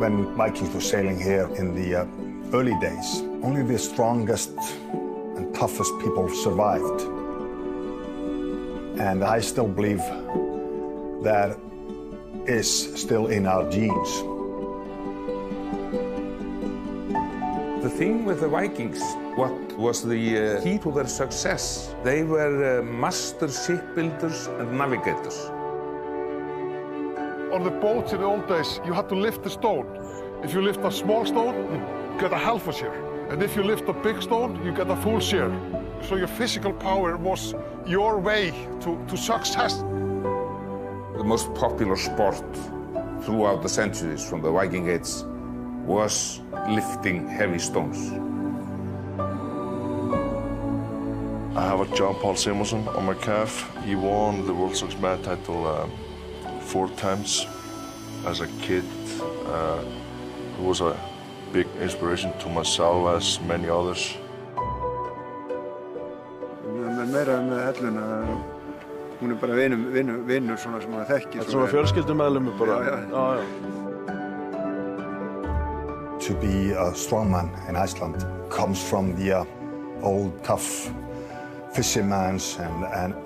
when Vikings were sailing here in the early days, only the strongest and toughest people survived. And I still believe that is still in our genes. The thing with the Vikings, what was the key to their success? They were master shipbuilders and navigators. On the boats in the old days, you had to lift the stone. If you lift a small stone, you get a half a share. And if you lift a big stone, you get a full share. So your physical power was your way to success. The most popular sport throughout the centuries from the Viking Age was lifting heavy stones. I have a John Paul Simonsen on my calf. He won the World Strongest Man title 4 times. As a kid, he was a big inspiration to myself as many others. Meira með helluna, hún bara vinnur svona sem maður þekkir. Þetta svona fjölskyldumeðlimur bara. Já. To be a strongman in Iceland comes from the old tough fishermen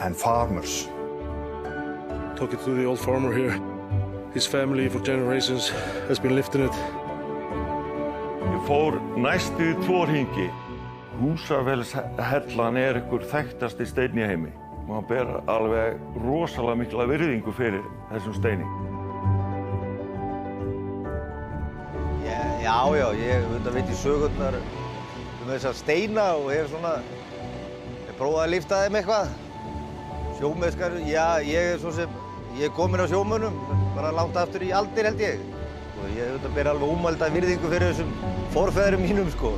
and farmers. Talking to the old farmer here, his family for generations has been lifting it. Ég fór næstu 2 hringi. Húsafellshellan einhver þekktasti steinn í heimi. Man ber alveg rosalega mikla virðingu fyrir þessum steini. Já, ég veit í sögurnar þessar steina og hef prófað að lyfta þeim eitthvað. Sjómennskar, já, ég er kominn á sjómönnum, bara langt aftur í aldir held ég. Og ég ber alveg ómælda virðingu fyrir þessum forfeðrum mínum, sko.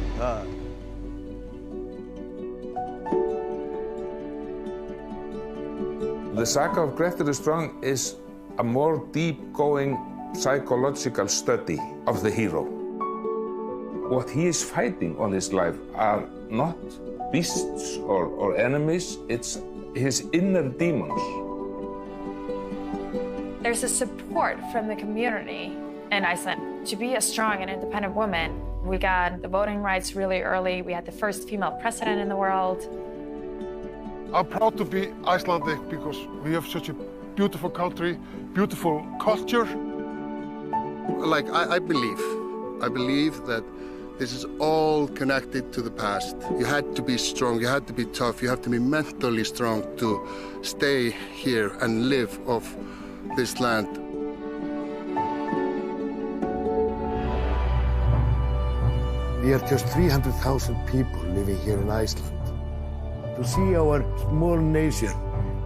The saga of Grettir the Strong is a more deep-going psychological study of the hero. What he is fighting all his life are not beasts or enemies, it's his inner demons. There's a support from the community in Iceland to be a strong and independent woman. We got the voting rights really early. We had the first female president in the world. I'm proud to be Icelandic because we have such a beautiful country, beautiful culture. Like, I believe that this is all connected to the past. You had to be strong, you had to be tough, you have to be mentally strong to stay here and live off this land. We are just 300,000 people living here in Iceland. To see our small nation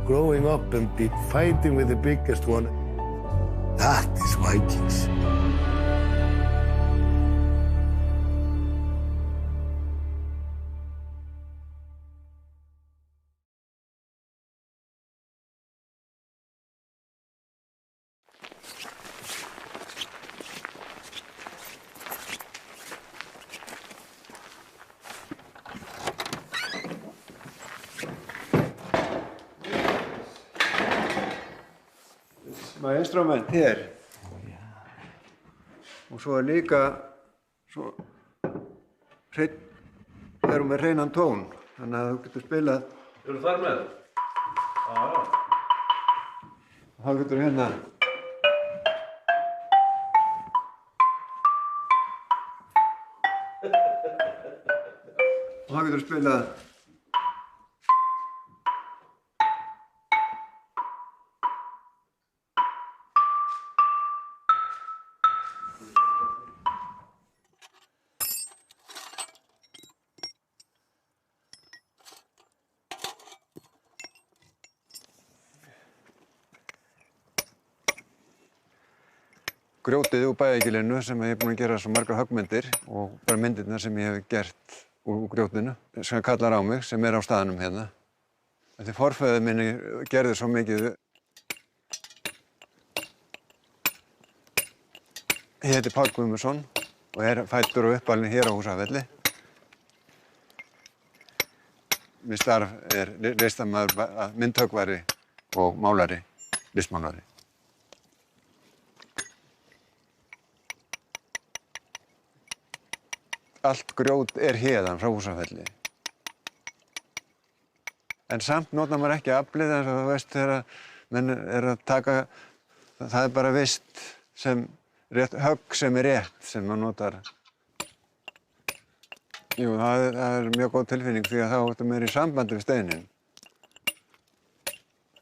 growing up and be fighting with the biggest one, that is Vikings. My instrument hér. Og svo líka erum með hreinan tón, þannig að þú getur spilað. Eru þar með? Já. Þá getur hérna. Og þá getur spilað. Grjótið úr bæjargilinu sem ég búinn að gera svo margar höggmyndir og bara myndirnar sem ég hef gert úr grjótinu sem kallar á mig, sem á staðnum hérna. Því forfeður minni gerðu svo mikið. Ég heiti Páll Guðmundsson og fæddur og uppalinn hér á Húsafelli. Mitt starf listamaður, myndhöggvari og málari, listmálari. allt grjót hérðan frá Húsafelli. En samt notar maður ekki aflið eins og þú veist þegar menn að taka, það bara vist sem rétt, högg sem rétt sem maður notar. Jú, það mjög góð tilfinning því að þá ertu meira í sambandi við steininn.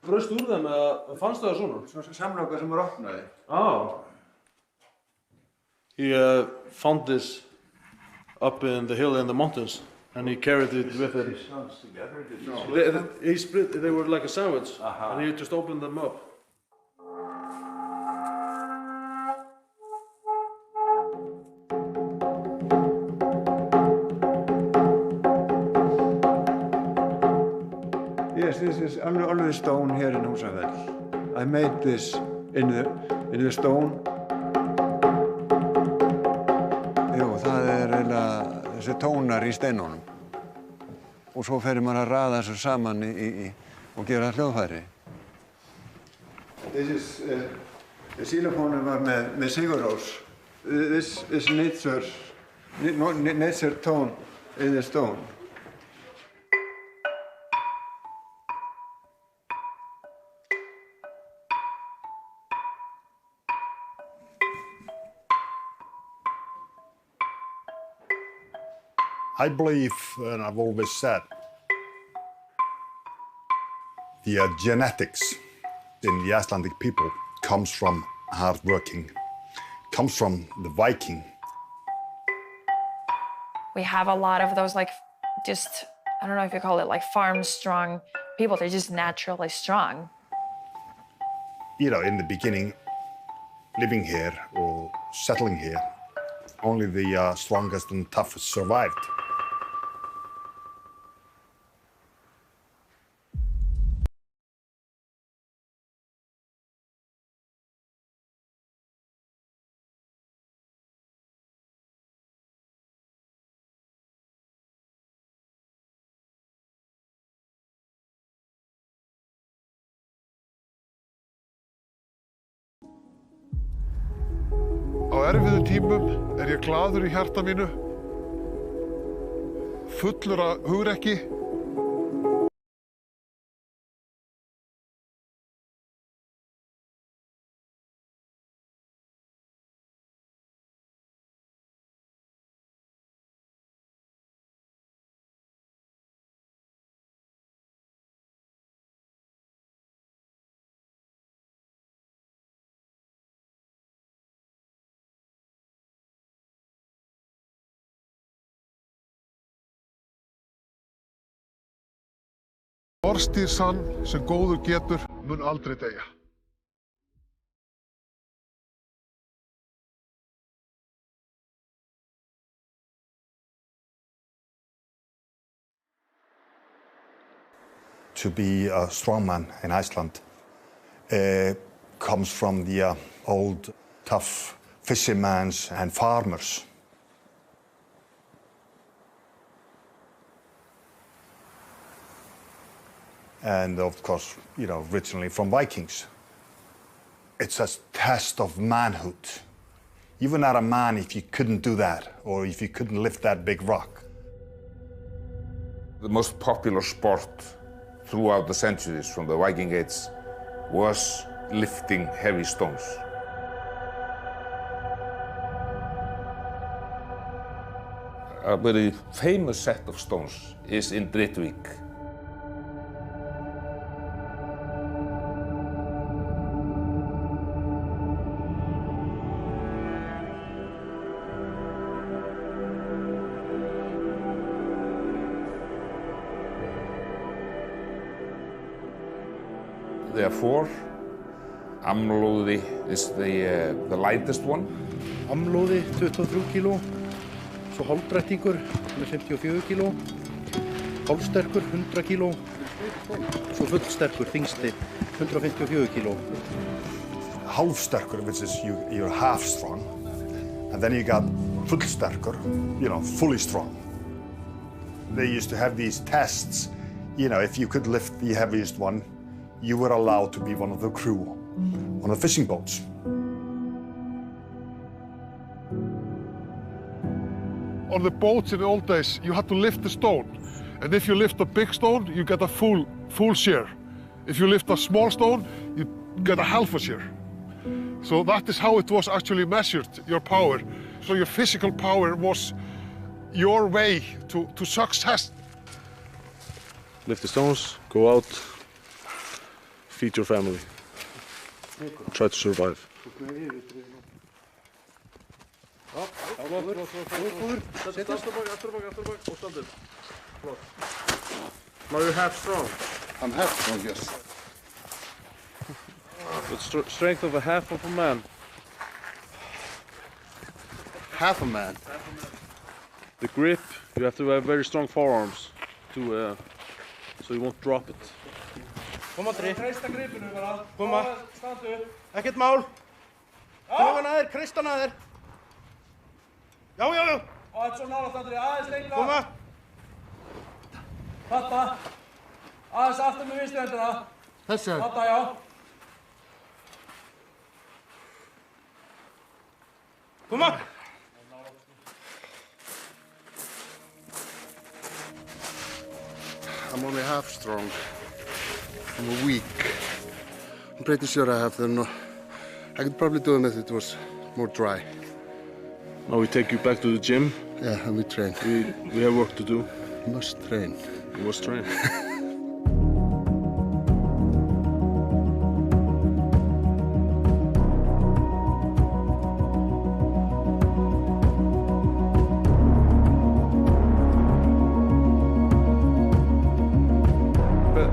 Braustu úr þeim eða fannstu það svona? Svona samloka sem maður opnaði. He found this up in the hill in the mountains, and he carried it with him. He split. They were like a sandwich, and he just opened them up. Yes, this is only stone here in Húsafell. I made this in the stone. Jú, það eiginlega þessi tónar í steinunum. Og svo fer maður að raða þessu saman og gera hljóðfæri. The xylophone var með Sigurrós. This is nature tone in the stone. I believe, and I've always said, the genetics in the Icelandic people comes from hard working, comes from the Viking. We have a lot of those, like, just, I don't know if you call it like farm strong people. They're just naturally strong. You know, in the beginning, living here or settling here, only the strongest and toughest survived. Á erfiðum tímum ég glaður í hjarta mínu, fullur af hugrekki. Orðstír sann sem góður getur mun aldrei deyja. To be a strong man in Iceland comes from the old tough fishermen and farmers. And of course, you know, originally from Vikings. It's a test of manhood. You were not a man if you couldn't do that, or if you couldn't lift that big rock. The most popular sport throughout the centuries from the Viking Age was lifting heavy stones. A very famous set of stones is in Dritvík. Therefore, Amlóði is the lightest one. Amlóði 23 kíló, svo hálfdrættingur með 54 kíló, hálfsterkur 100 kíló, svo fullsterkur þyngsti 154 kíló. Hálfsterkur, which is you're half strong, and then you got fullsterkur, you know, fully strong. They used to have these tests, you know, if you could lift the heaviest one, you were allowed to be one of the crew on the fishing boats. On the boats in the old days, you had to lift the stone. And if you lift a big stone, you get a full share. If you lift a small stone, you get a half a share. So that is how it was actually measured, your power. So your physical power was your way to success. Lift the stones, go out, feed your family, try to survive. Now you're half strong. I'm half strong, yes. The strength of a half of a man. Half a man? The grip, you have to have very strong forearms to, so you won't drop it. Kom Andri. Koma. Ekkert mál. Togan að þér, kreistan að þér. Já. Og þetta er svo nálægt Andri, aðeins lengra. Koma. Þetta. Aðeins aftur með vinstri hendina. Þessa? Þetta, já. Koma. I'm only half strong. I'm weak. I'm pretty sure I have them. I could probably do them if it was more dry. Now we take you back to the gym. Yeah, and we train. We have work to do. You must train. You must train.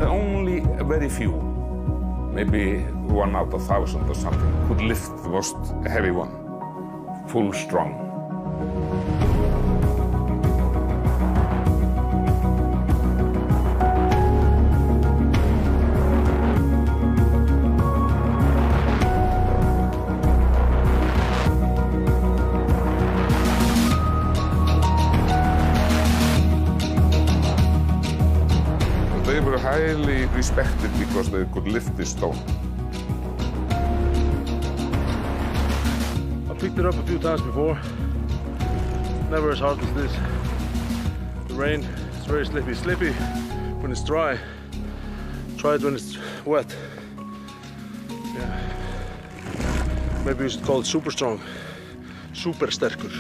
Only very few, maybe 1 out of 1,000 or something, could lift the most heavy one, full strong. They were highly respected because they could lift this stone. I picked it up a few times before. Never as hard as this. The rain is very slippy. Slippy when it's dry. Try it when it's wet. Yeah. Maybe we should call it super strong. Super sterkur.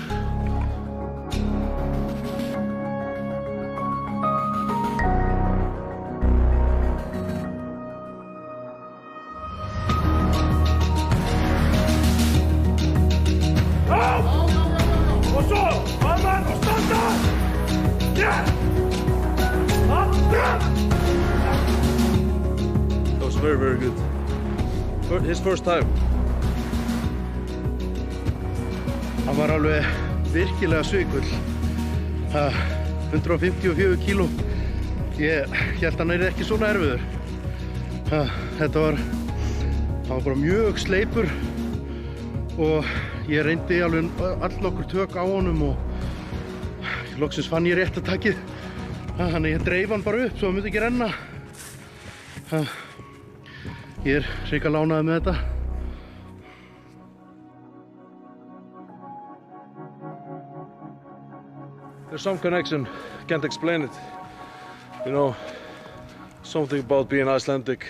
Og svo, annan og standa! Yeah! That was very, very good. His first time. Hann var alveg virkilega svikull. 154 kíló. Ég held hann ekki svona erfiður. Þetta var bara mjög sleipur og ég reyndi alveg allnokkur tök á honum og loksins fann ég rétta takið. Þannig ég dreif hann bara upp svo hann myndi ekki renna. Ég hrikalega ánægður með þetta. There's some connection, can't explain it. You know, something about being Icelandic.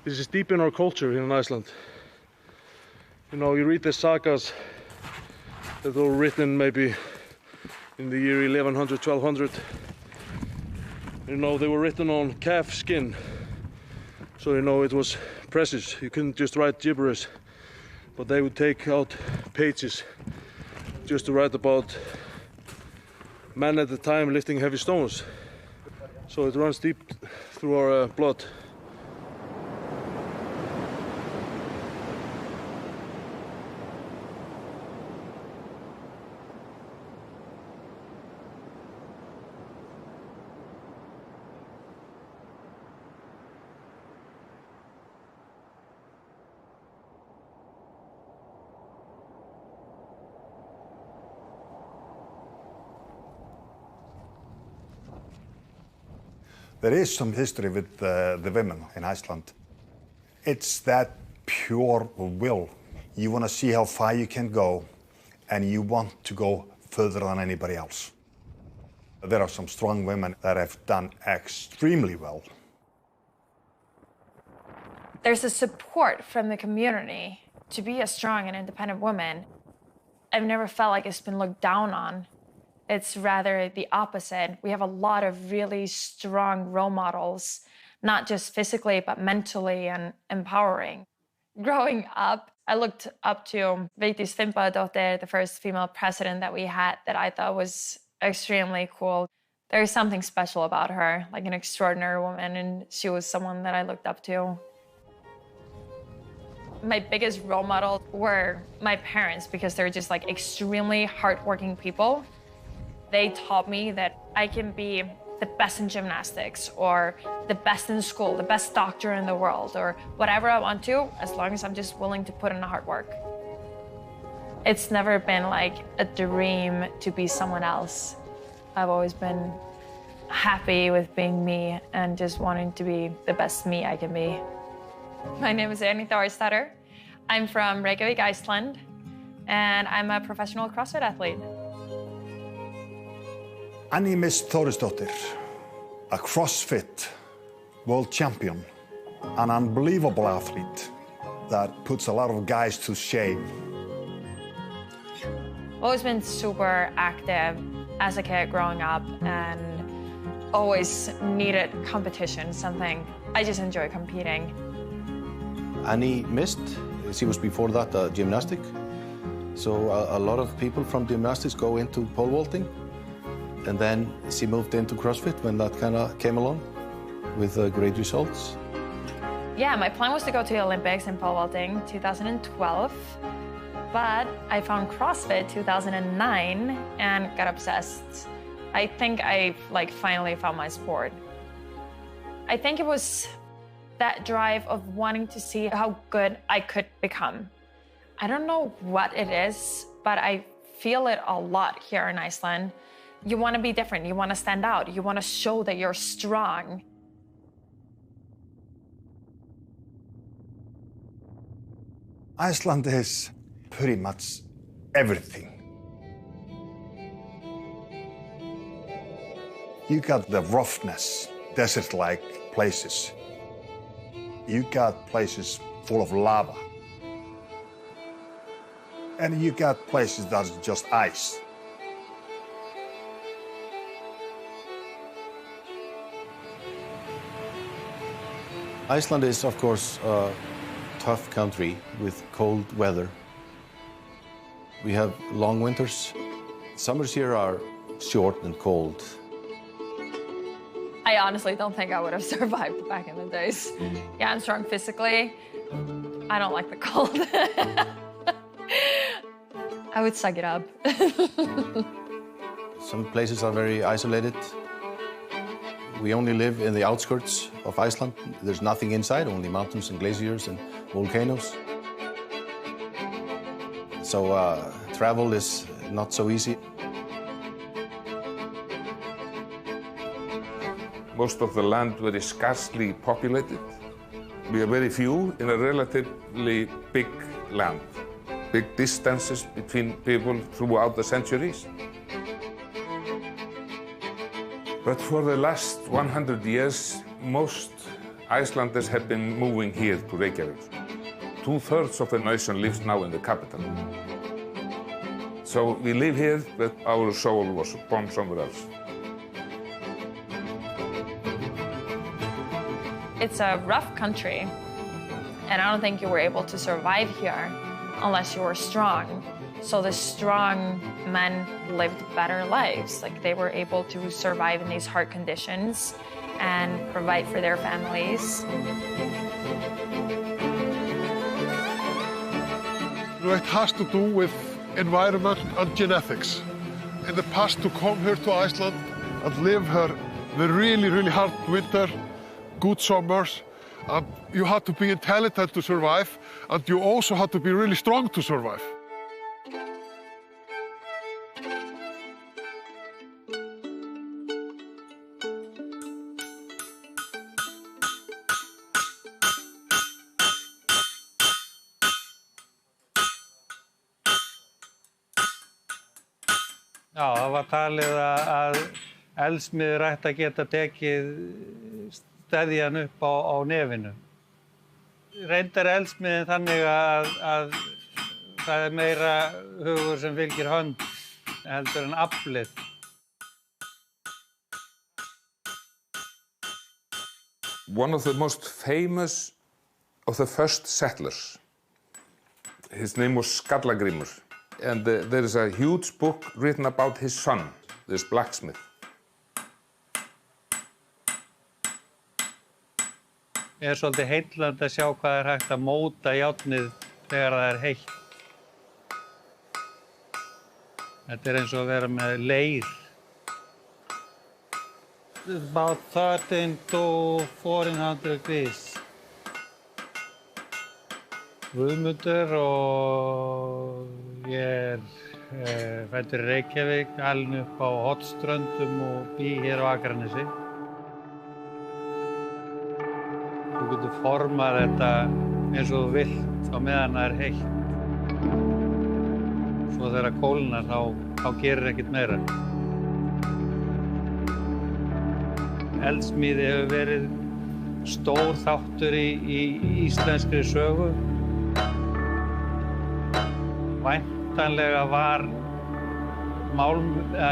This is deep in our culture here in Iceland. You know, you read the sagas that were written maybe in the year 1100, 1200. You know, they were written on calf skin. So, you know, it was precious. You couldn't just write gibberish. But they would take out pages just to write about men at the time lifting heavy stones. So it runs deep through our blood. There is some history with the women in Iceland. It's that pure will. You want to see how far you can go, and you want to go further than anybody else. There are some strong women that have done extremely well. There's a support from the community to be a strong and independent woman. I've never felt like it's been looked down on. It's rather the opposite. We have a lot of really strong role models, not just physically, but mentally and empowering. Growing up, I looked up to Vigdís Finnbogadóttir, the first female president that we had, that I thought was extremely cool. There's something special about her, like an extraordinary woman, and she was someone that I looked up to. My biggest role models were my parents, because they're just like extremely hardworking people. They taught me that I can be the best in gymnastics, or the best in school, the best doctor in the world, or whatever I want to, as long as I'm just willing to put in the hard work. It's never been like a dream to be someone else. I've always been happy with being me and just wanting to be the best me I can be. My name is Annie Thorisdottir. I'm from Reykjavik, Iceland, and I'm a professional CrossFit athlete. Annie Mist Thorisdottir, a CrossFit world champion, an unbelievable athlete that puts a lot of guys to shame. I've always been super active as a kid growing up, and always needed competition, something. I just enjoy competing. Annie Mist, she was before that gymnastic. So a lot of people from gymnastics go into pole vaulting. And then she moved into CrossFit when that kind of came along with great results. Yeah, my plan was to go to the Olympics in pole vaulting 2012, but I found CrossFit 2009 and got obsessed. I think I finally found my sport. I think it was that drive of wanting to see how good I could become. I don't know what it is, but I feel it a lot here in Iceland. You want to be different, you want to stand out, you want to show that you're strong. Iceland is pretty much everything. You got the roughness, desert-like places. You got places full of lava. And you got places that's just ice. Iceland is, of course, a tough country with cold weather. We have long winters. Summers here are short and cold. I honestly don't think I would have survived back in the days. Yeah, I'm strong physically. I don't like the cold. I would suck it up. Some places are very isolated. We only live in the outskirts of Iceland. There's nothing inside, only mountains and glaciers and volcanoes. So travel is not so easy. Most of the land very scarcely populated. We are very few in a relatively big land. Big distances between people throughout the centuries. But for the last 100 years, most Icelanders have been moving here to Reykjavik. 2/3 of the nation lives now in the capital. So we live here, but our soul was born somewhere else. It's a rough country, and I don't think you were able to survive here unless you were strong. So the strong men lived better lives. Like, they were able to survive in these hard conditions and provide for their families. It has to do with environment and genetics. In the past, to come here to Iceland and live here the really, really hard winter, good summers, and you had to be intelligent to survive, and you also had to be really strong to survive. Já, það var talið að eldsmiður ætti að geta tekið steðjan upp á nefinu. Reyndar eldsmiðin þannig að það er meira hugur sem fylgir hönd heldur en aflið. One of the most famous of the first settlers, his name was Skallagrímur. And there is a huge book written about his son, this blacksmith. Svolítið heillandi að sjá hvað hægt að móta járnið þegar það heitt. Þetta eins og að vera með leir. About 13 to 1400 degrees. Guðmundur og ég fæddur í Reykjavík, alinn upp á Hornströndum og bý hér á Akranesi. Þú getur formað þetta eins og þú vilt á meðan það heitt. Svo þegar það kólnar þá gerir ekkert meira. Eldsmíði hefur verið stór þáttur í íslenskri sögu. Væntanlega var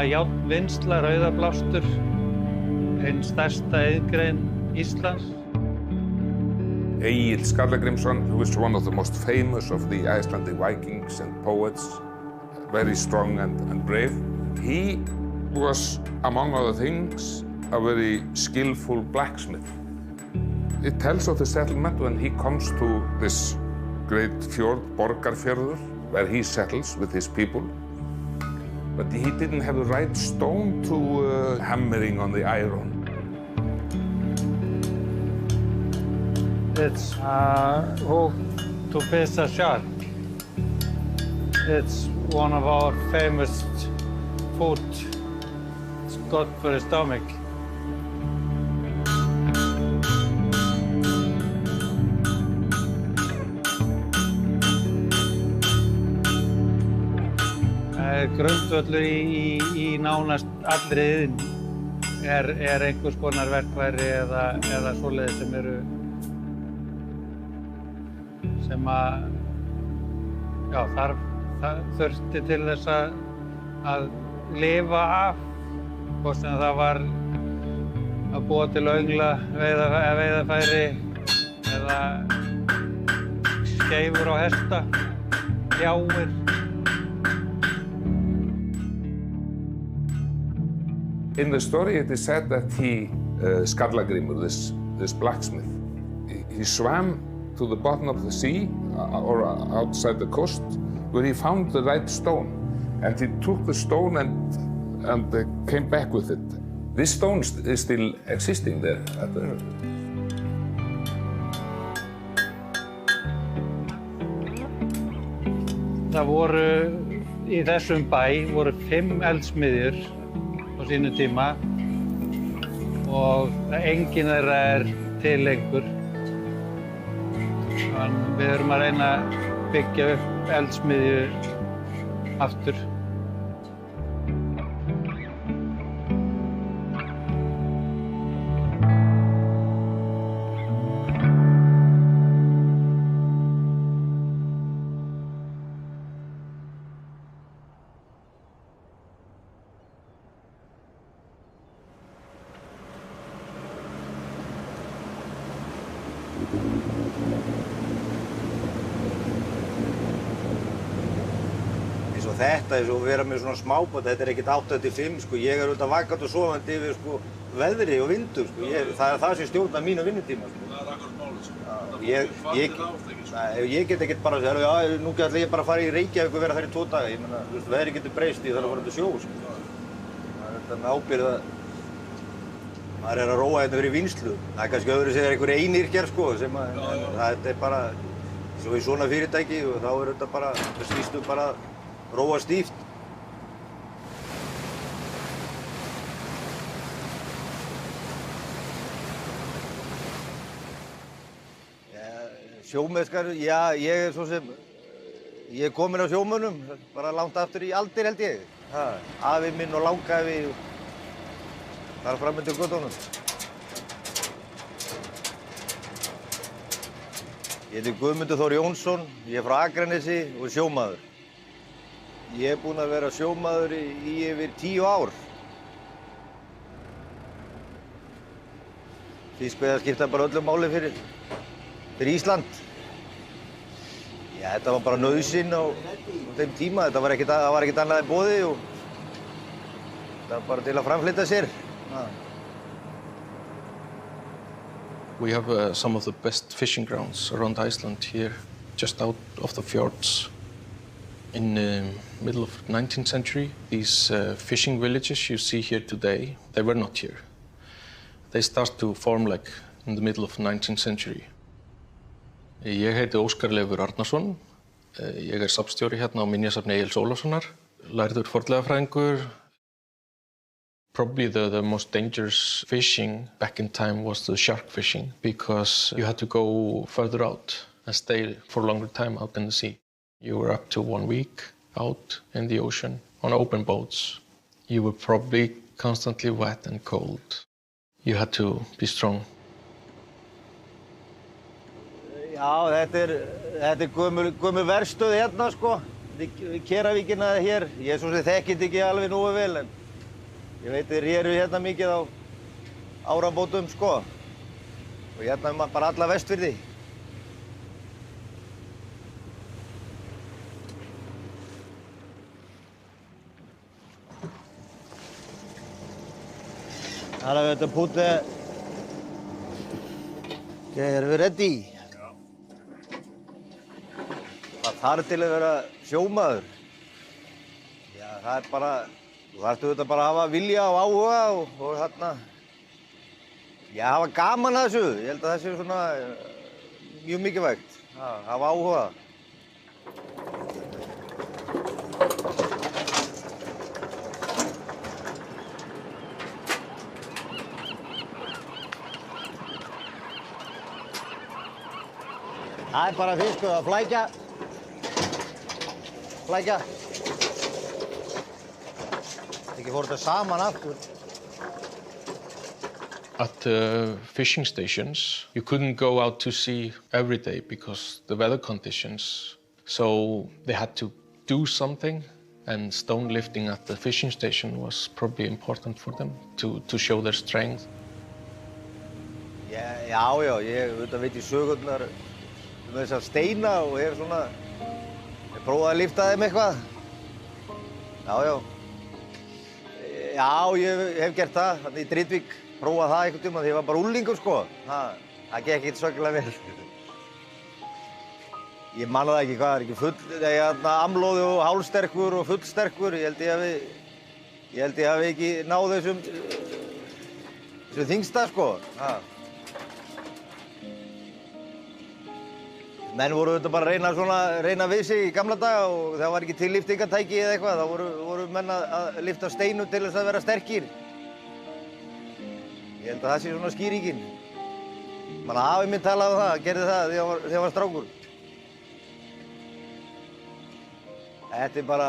járnvinnsla, rauðablástur, ein stærsta iðngrein Íslands. Egill Skallagrímsson, who was one of the most famous of the Icelandic Vikings and poets, very strong and brave. He was, among other things, a very skillful blacksmith. It tells of the settlement when he comes to this great fjord, Borgarfjörður, where he settles with his people. But he didn't have the right stone to hammering on the iron. It's a hook to fish a shark. It's one of our famous food. It's good for the stomach. Grundvöllur í nánast allri iðn er einhvers konar verkfæri eða svoleiðis sem þurfti til þess að lifa af, hvort sem það var að búa til öngla, veiðarfæri eða skeifur á hesta, gjár. In the story, it is said that Skallagrímur, this blacksmith, he swam to the bottom of the sea or outside the coast, where he found the right stone, and he took the stone and came back with it. This stone is still existing there at the. Það voru í þessum bæ 5 eldsmiðjur á sínu tíma og engin þeirra til lengur. Þannig við erum að reyna að byggja upp eldsmiðju aftur. Þetta eins og vera með svona smábát, þetta ekkert 8-5, sko. Ég auðvitað vakandi og sofandi yfir, sko, veðri og vindum, sko. Það það sem stjórnar mínu vinnutíma, sko. Það akkurat málið, sko. Ég get ekkert bara að segja, já, nú ætla ég bara að fara í Reykjavík og vera þar í 2 daga. Ég meina, veðri getur breyst, ég þarf að fara út á sjó, sko. Þetta með ábyrgð að maður að róa hérna fyrir vinnslu. Það kannski öðru segir einhverju einyrkjar, sko, sem að þetta bara, svo í svona fyrirtæki og þá þetta bara, það snýst bara róa stíft. Sjómennskar, já, ég svo sem, ég er kominn af sjómönnum, bara langt aftur í aldir held ég. Afi minn og langafi þar fram undir götunum. Ég heiti Guðmundur Þór Jónsson, ég frá Akranesi og sjómaður. Ég búinn að vera sjómaður í yfir 10 ár. Fiskveiðar skipta bara öllu máli fyrir Ísland. Já, þetta var bara nauðsyn á þeim tíma. Það var ekkert annað en boði og þetta var bara til að framfleyta sér. We have some of the best fishing grounds around Iceland here, just out of the fjords. In the middle of the 19th century, these fishing villages you see here today, they were not here. They start to form like in the middle of the 19th century. Ég heiti Óskar Leifur Arnarsson. Ég safnstjóri hérna á Minjasafni Egils Ólafssonar. Lærður fornleifafræðingur. Probably the most dangerous fishing back in time was the shark fishing because you had to go further out and stay for a longer time out in the sea. You were up to 1 week out in the ocean on open boats. You were probably constantly wet and cold. You had to be strong. Já, þetta gömul verstöð hérna, sko. Við Keravíkina hér. Ég svo sem þekki þetta ekki alveg nógu vel, en ég veit þeir héru hérna mikið á árabótum, sko. Og hérna bara alla Vestfirði. Här har vi ett putte. Okej, är vi ready? Hvað þarf til að vera sjómaður? Já, það bara, þú þarft auðvitað bara að hafa vilja og áhuga og þarna, já, hafa gaman að þessu. Ég held að það sé svona mjög mikilvægt, hafa áhuga. Það bara fiskur að flækja. Flækja. Ekki fór þetta saman aftur. At the fishing stations, you couldn't go out to sea every day because the weather conditions. So they had to do something, and stone lifting at the fishing station was probably important for them to show their strength. Já, ég veit í sögurnar með þessar steina og hef svona, ég prófaði að lyfta þeim eitthvað. Já. Já, ég hef gert það, þannig í Dritvík, prófaði það einhvern tímann, þegar ég var bara unglingur, sko. Það gekk ekkert svakalega vel. Ég man það ekki, hvað ekki full, amlóði og hálfsterkur og fullsterkur, ég held ég hafi ekki náð þessum þyngsta, sko. Menn voru auðvitað bara að reyna við sig í gamla daga og það var ekki til lyftingatæki eða eitthvað. Þá voru menn að lyfta steinu til þess að vera sterkir. Ég held að það sé svona skýringin. Afi minn talaði um það, gerði það þegar hann var strákur. Þetta bara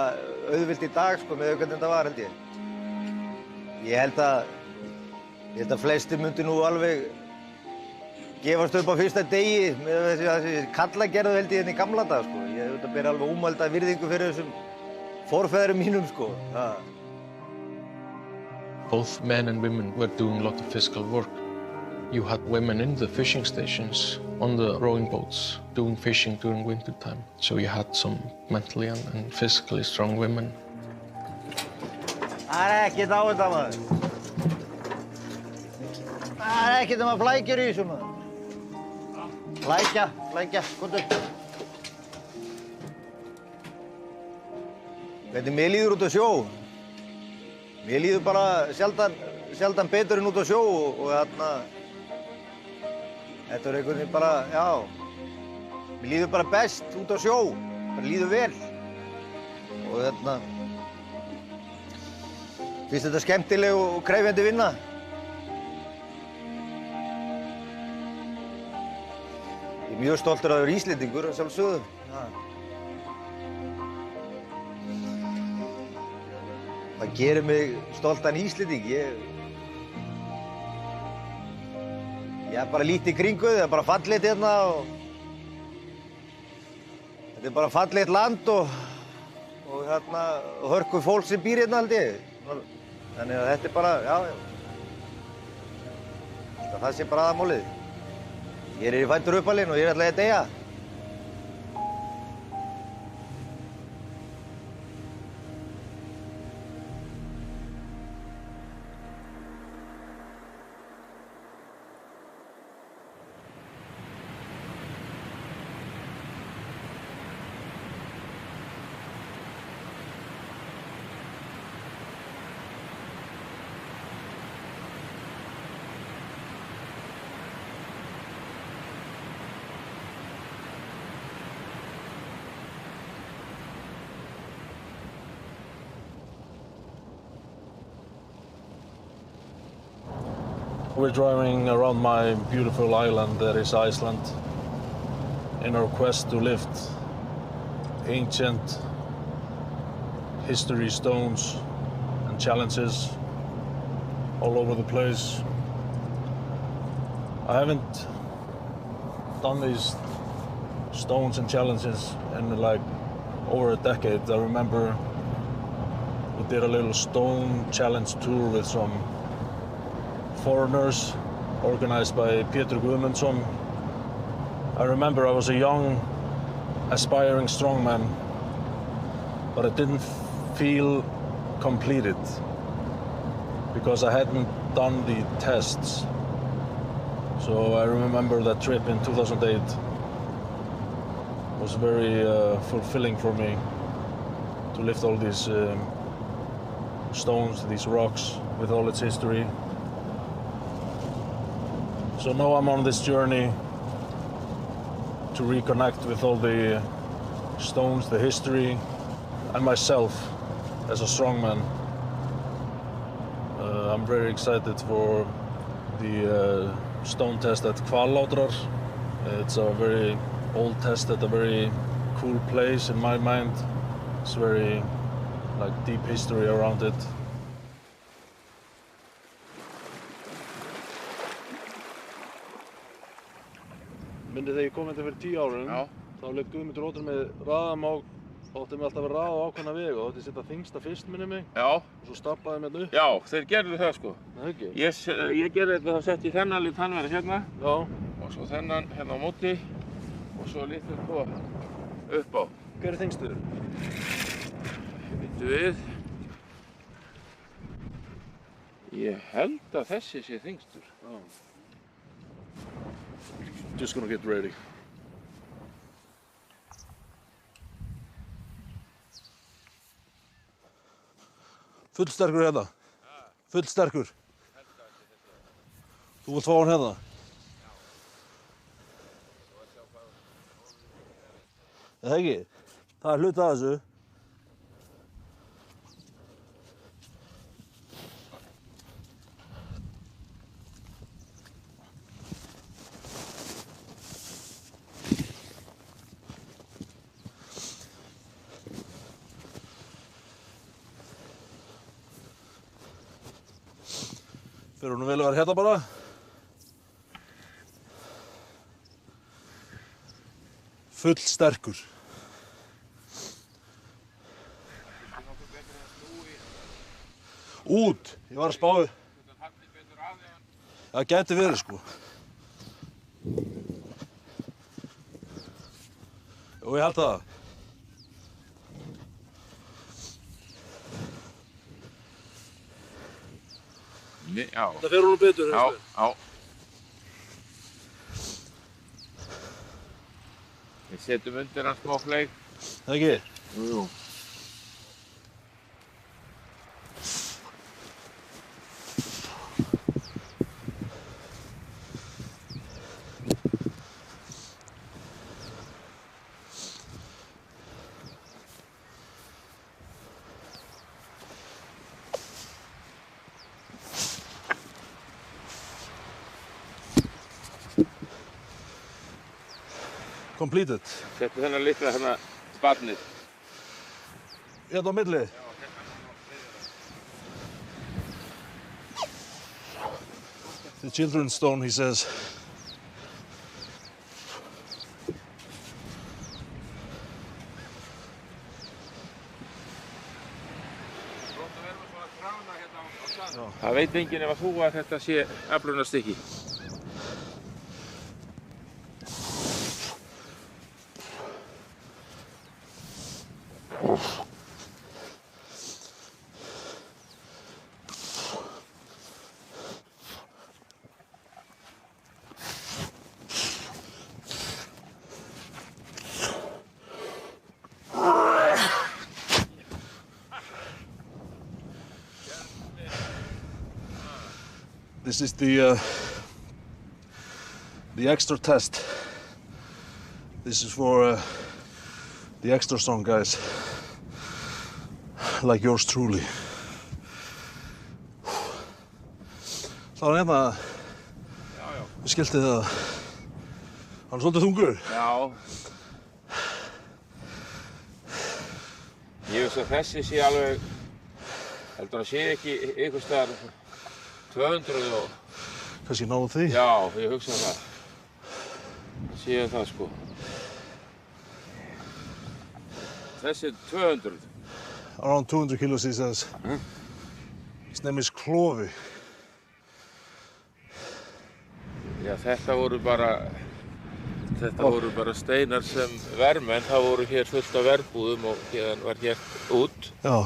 auðvilt í dag, sko, með hvernig þetta var, held ég. Ég held að flestir myndu nú alveg gefast upp á fyrsta degi með þessi kallagerðu held ég hérna í gamla dag, sko. Ég ber alveg ómælda virðingu fyrir þessum forfeðrum mínum, sko. Both men and women were doing a lot of physical work. You had women in the fishing stations on the rowing boats doing fishing during winter time. So you had some mentally and physically strong women. Það ekkert á þetta, maður. Það ekkert flækjur í þessu, maður. Flækja, komdu. Hvernig mér líður út á sjó? Mér líður bara sjaldan betur en út á sjó og þarna, þetta einhvern veginn bara, já, mér líður bara best út á sjó, bara líður vel og þarna, finnst þetta skemmtileg og krefjandi vinna. Ég mjög stoltur að vera Íslendingur, að sjálfsögðu. Það gerir mig stoltan Íslending. Ég bara lítið í kringu þið, það bara fallegt hérna og þetta bara fallegt land og hérna hörku fólk sem býr hérna held ég. Þannig að þetta bara, já. Það sé bara aðmálið. Ég fæddur uppalinn og ég ætla að deyja. We're driving around my beautiful island that is Iceland in our quest to lift ancient history stones and challenges all over the place. I haven't done these stones and challenges in like over a decade. I remember we did a little stone challenge tour with some foreigners organized by Pétur Guðmundsson. I remember I was a young, aspiring strongman, but I didn't feel completed because I hadn't done the tests. So I remember that trip in 2008 was very fulfilling for me to lift all these stones, these rocks with all its history. So now I'm on this journey to reconnect with all the stones, the history, and myself as a strongman. I'm very excited for the stone test at Hvallárdrar. It's a very old test at a very cool place in my mind. It's very like deep history around it. Myndið þegar ég kom hérna fyrir 10 árum, þá leik Guðmundur Óttar með raðamál og átti mig alltaf að raða á ákveðna vegu og átti að setja þyngsta fyrst minni mig. Já. Og svo stappaði mig hérna upp. Já, þeir gerðu það sko. Nei, ekki? Ég gerði þetta, þá sett ég þennan lit hann verið hérna. Já. Og svo þennan hérna á móti og svo litur sko upp á. Hver er þyngstur? Býttu við. Ég held að þessi sé þyngstur. Já. Just gonna get ready. Fullsterkur hérna. Fullsterkur. Þú vilt fá hann hérna? Það ekki? Það er hluti af þessu. Fyrir hún vel að vera hérna bara. Fullsterkur. Út! Ég var að spá. Það gæti verið sko. Og ég held það. Já. Það fer honum betur. Já. Við setjum undir hann smá fleik. Það ekki? Jú. Completed. Settu þennan litla hérna barnið. Hérna á milli? Já, hérna á þriðja. the children's stone, he says. Það veit enginn ef að þú að þetta sé aflunarstykki. This is the extra test. This is for the extra strong guys, like yours truly. Það var hérna, við skiltið það, hann er svolítið þungur. Já. Ég veist að þessi sé alveg, heldur hann sé ekki einhvers staðar 200 og... Kannski náðu því? Já, ég hugsa það. Það sé það sko. Þessi er 200. Around 200 kilos, he says. His name is Klofi. Já, þetta voru bara steinar sem vermenn. Það voru hér fullt af verbúðum og hérna var hér út. Já.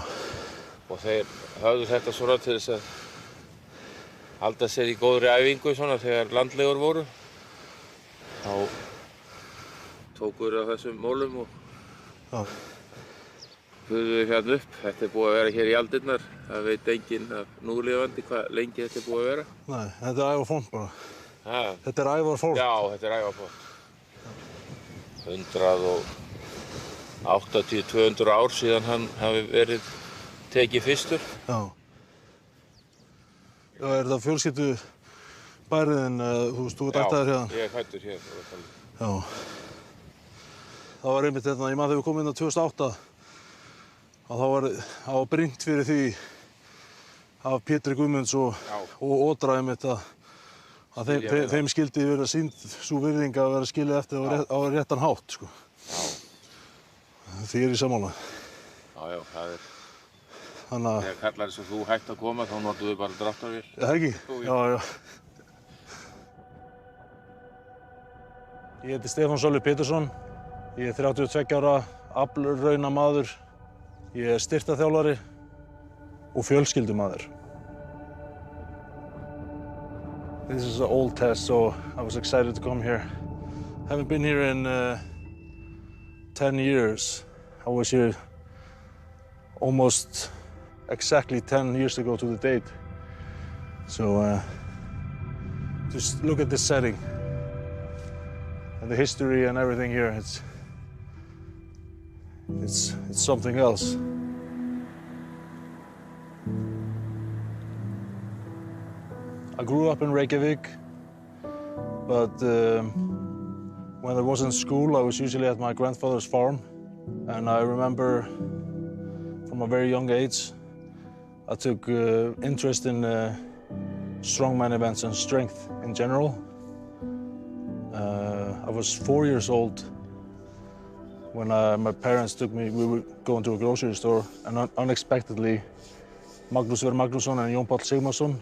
Og þeir höfðu þetta svona til þess að halda sér í góðri æfingu svona þegar landlegur voru. Þá tóku þeir af þessum mólum og buðu hérna upp. Þetta er búið að vera hér í aldirnar. Það veit enginn af núlifandi hvað lengi þetta er búið að vera. Nei, þetta er ævarformt bara. Ha? Þetta er ævarformt? Já, þetta er ævarformt. 180-200 ár síðan hann hafi verið tekið fyrstur. Já. Já, er þetta fjölskyldu bæriðin, þú veist, þú ert ættaður hérna? Já, ég er fæddur hér. Já. Það var einmitt hérna, ég man þegar við komum inn á 2008, að það var brýnt fyrir því af Pétri Guðmunds og Odra einmitt að þeim skildi vera sýnd sú virðing að vera skilið eftir á réttan hátt, sko. Já. Því er ég sammála. Já, það er... Þannig að... Þegar kallar eins og þú hægt að koma, þá notuðu bara dráttarvél. Það ekki? Já. Ég heiti Stefán Sölvi Pétursson. Ég er 32 ára, aflrauna maður. Ég er styrktarþjálfari og fjölskyldumaður. This is an old test, so I was excited to come here. Haven't been here in 10 years. I was here almost exactly 10 years ago to the date. So just look at this setting and the history and everything here. It's something else. I grew up in Reykjavik, but when I was in school, I was usually at my grandfather's farm. And I remember from a very young age, I took interest in strongman events and strength in general. I was 4 years old when my parents took me, we were going to a grocery store, and unexpectedly, Magnús Ver Magnússon and Jón Páll Sigmarsson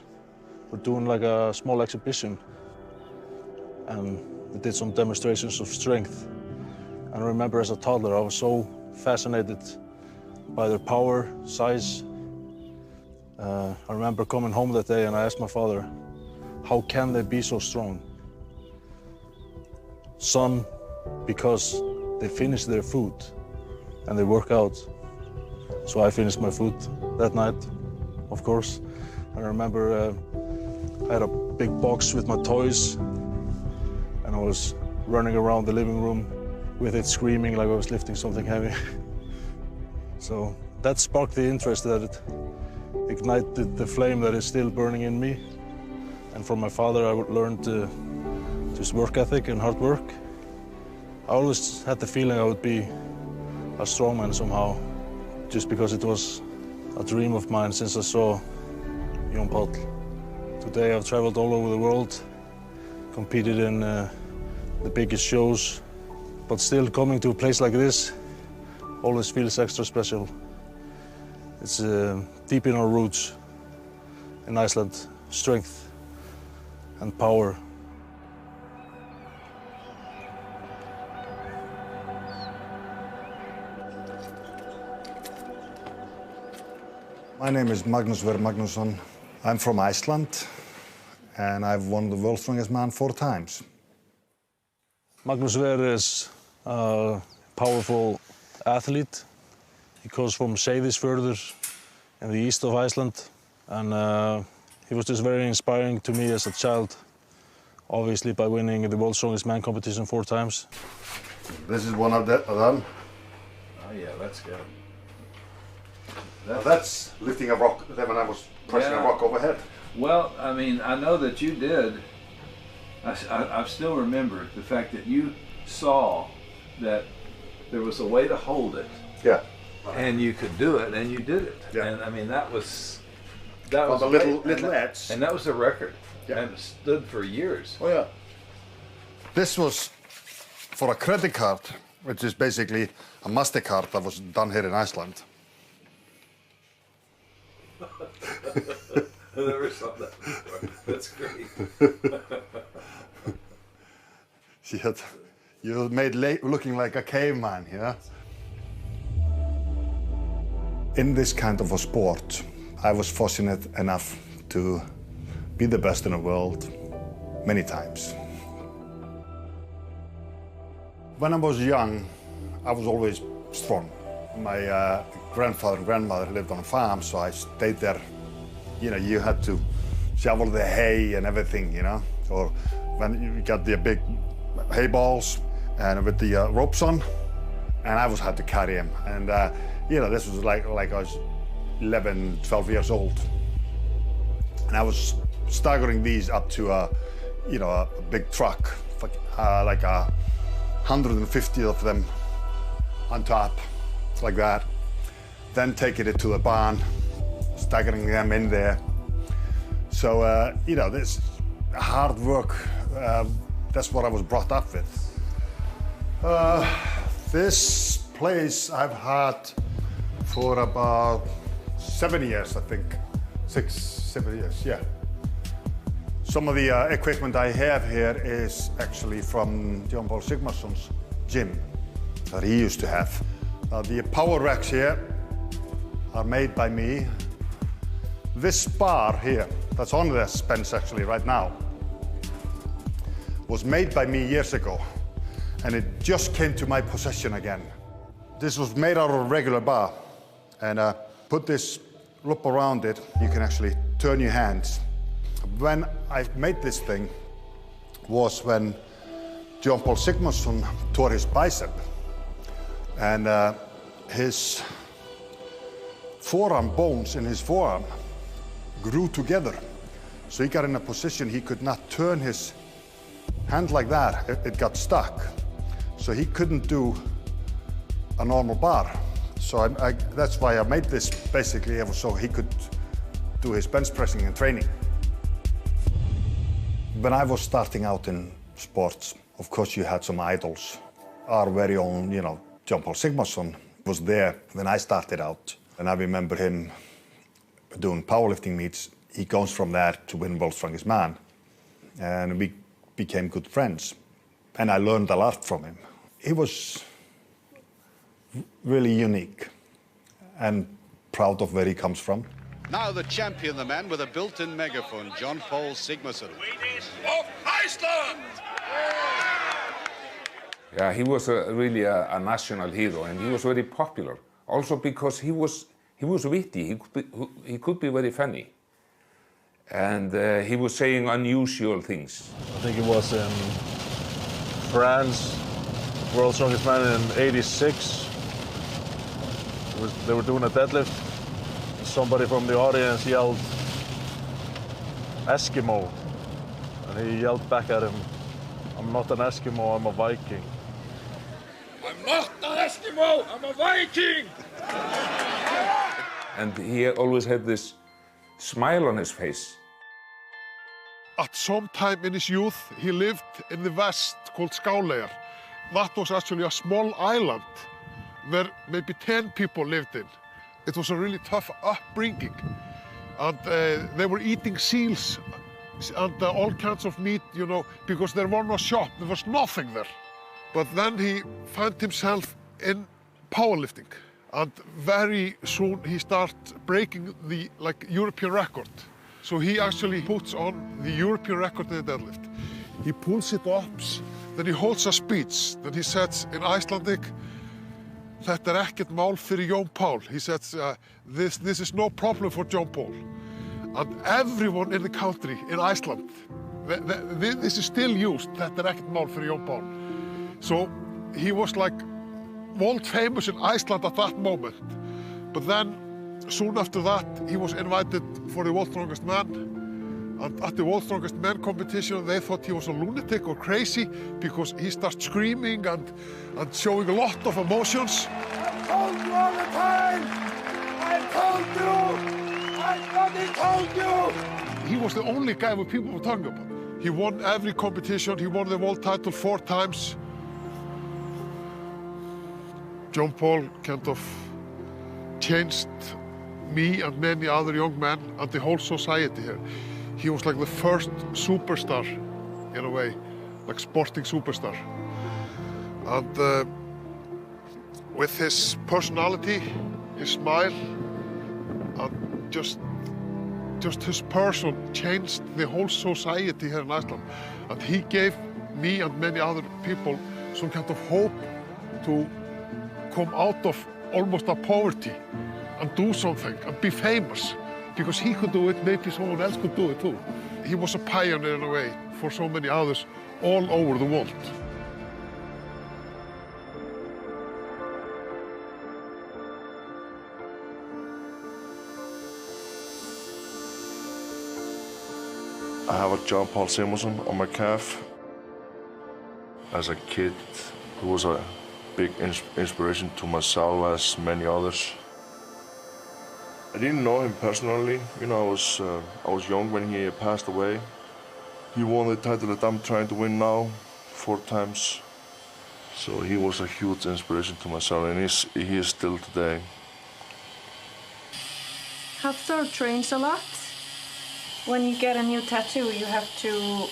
were doing like a small exhibition. And they did some demonstrations of strength. And I remember as a toddler, I was so fascinated by their power, size. I remember coming home that day and I asked my father, how can they be so strong? Some, because they finish their food and they work out. So I finished my food that night, of course. And I remember I had a big box with my toys and I was running around the living room with it screaming like I was lifting something heavy. So that sparked the interest, that it ignited the flame that is still burning in me. And from my father I learned just work ethic and hard work. I always had the feeling I would be a strongman somehow, just because it was a dream of mine since I saw Jón Páll Today I've traveled all over the world, competed in the biggest shows, but still coming to a place like this always feels extra special. It's deep in our roots in Iceland, strength and power. My name is Magnus Sverrir Magnusson. I'm from Iceland, and I've won the World's Strongest Man 4 times. Magnus Sverrir is a powerful athlete. He comes from Seyðisfjörður in the east of Iceland, and he was just very inspiring to me as a child, obviously by winning the World's Strongest Man competition 4 times. This is one of them. Oh yeah, that's good. That's lifting a rock when I was pressing a rock overhead. Well, I mean, I know that you did. I still remember the fact that you saw that there was a way to hold it. Yeah. And you could do it, and you did it. Yeah. And I mean, that was a little edge. And that was a record. Yeah. And it stood for years. Oh yeah. This was for a credit card, which is basically a MasterCard that was done here in Iceland. I never saw that before. That's great. You made looking like a caveman, yeah? In this kind of a sport, I was fortunate enough to be the best in the world many times. When I was young, I was always strong. My grandfather and grandmother lived on a farm, so I stayed there. You know, you had to shovel the hay and everything, you know? Or when you got the big hay balls and with the ropes on, and I had to carry him. And, you know, this was like I was 11, 12 years old. And I was staggering these up to a big truck, like 150 of them on top, like that. Then taking it to the barn, staggering them in there. So, you know, this hard work, that's what I was brought up with. This place I've had for about 7 years, I think. 6, 7 years, yeah. Some of the equipment I have here is actually from Jón Páll Sigmundsson's gym that he used to have. The power racks here are made by me. This bar here, that's on this bench actually right now, was made by me years ago, and it just came to my possession again. This was made out of a regular bar, and put this loop around it, you can actually turn your hands. When I made this thing was when Jón Páll Sigmundsson tore his bicep, and his forearm bones in his forearm grew together. So he got in a position he could not turn his hand like that. It got stuck. So he couldn't do a normal bar. So that's why I made this basically so he could do his bench pressing and training. When I was starting out in sports, of course you had some idols. Our very own, you know, Jón Páll Sigmundsson was there when I started out. And I remember him doing powerlifting meets. He goes from that to win World's Strongest Man. And we became good friends. And I learned a lot from him. He was really unique and proud of where he comes from. Now the champion, the man with a built-in megaphone, Jón Páll Sigmundsson. Of Iceland! Yeah, he was really a national hero, and he was very popular. Also because he was witty. He could be very funny, and he was saying unusual things. I think it was in France, World's Strongest Man in '86. They were doing a deadlift. Somebody from the audience yelled, "Eskimo," and he yelled back at him, "I'm not an Eskimo, I'm a Viking." I'm not an Eskimo, I'm a Viking! And he always had this smile on his face. At some time in his youth, he lived in the west called Skáleyjar. That was actually a small island where maybe 10 people lived in. It was a really tough upbringing. And they were eating seals and all kinds of meat, you know, because there was no shop, there was nothing there. But then he found himself in powerlifting. And very soon he started breaking the European record. So he actually puts on the European record in the deadlift. He pulls it up, then he holds a speech. Then he says in Icelandic, "Þetta ekkert mál fyrir Jón Pál." He says, this is no problem for Jón Pál. And everyone in the country, in Iceland, this is still used, "Þetta ekkert mál fyrir Jón Pál." So he was like world famous in Iceland at that moment. But then, soon after that, he was invited for the World's Strongest Man. And at the World's Strongest Man competition, they thought he was a lunatic or crazy because he started screaming and showing a lot of emotions. I told you all the time! I told you! I bloody told you! He was the only guy who people were talking about. He won every competition. He won the world title 4 times. Jón Pál kind of changed me and many other young men and the whole society here. He was like the first superstar, in a way, like sporting superstar. And with his personality, his smile, and just his person changed the whole society here in Iceland. And he gave me and many other people some kind of hope to come out of almost a poverty and do something and be famous. Because he could do it, maybe someone else could do it too. He was a pioneer in a way for so many others all over the world. I have a Jón Pál Sigmarsson on my calf. As a kid, he was a big inspiration to myself as many others. I didn't know him personally. You know, I was young when he passed away. He won the title that I'm trying to win now 4 times. So he was a huge inspiration to myself, and he is still today. Hafþór trains a lot. When you get a new tattoo, you have to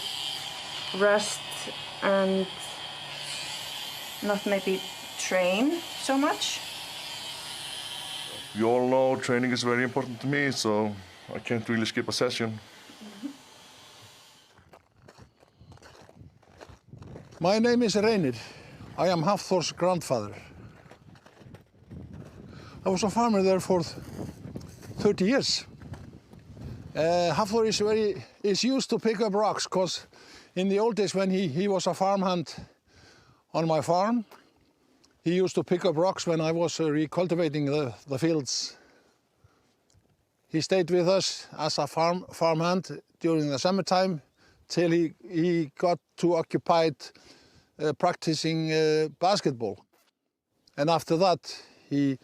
rest and not maybe train so much. You all know training is very important to me, so I can't really skip a session. My name is Reynir. I am Hafþór's grandfather. I was a farmer there for 30 years. Hafþór is used to pick up rocks, because in the old days when he was a farmhand on my farm, he used to pick up rocks when I was recultivating the fields. He stayed with us as a farmhand during the summertime till he got too occupied practicing basketball. And after that, he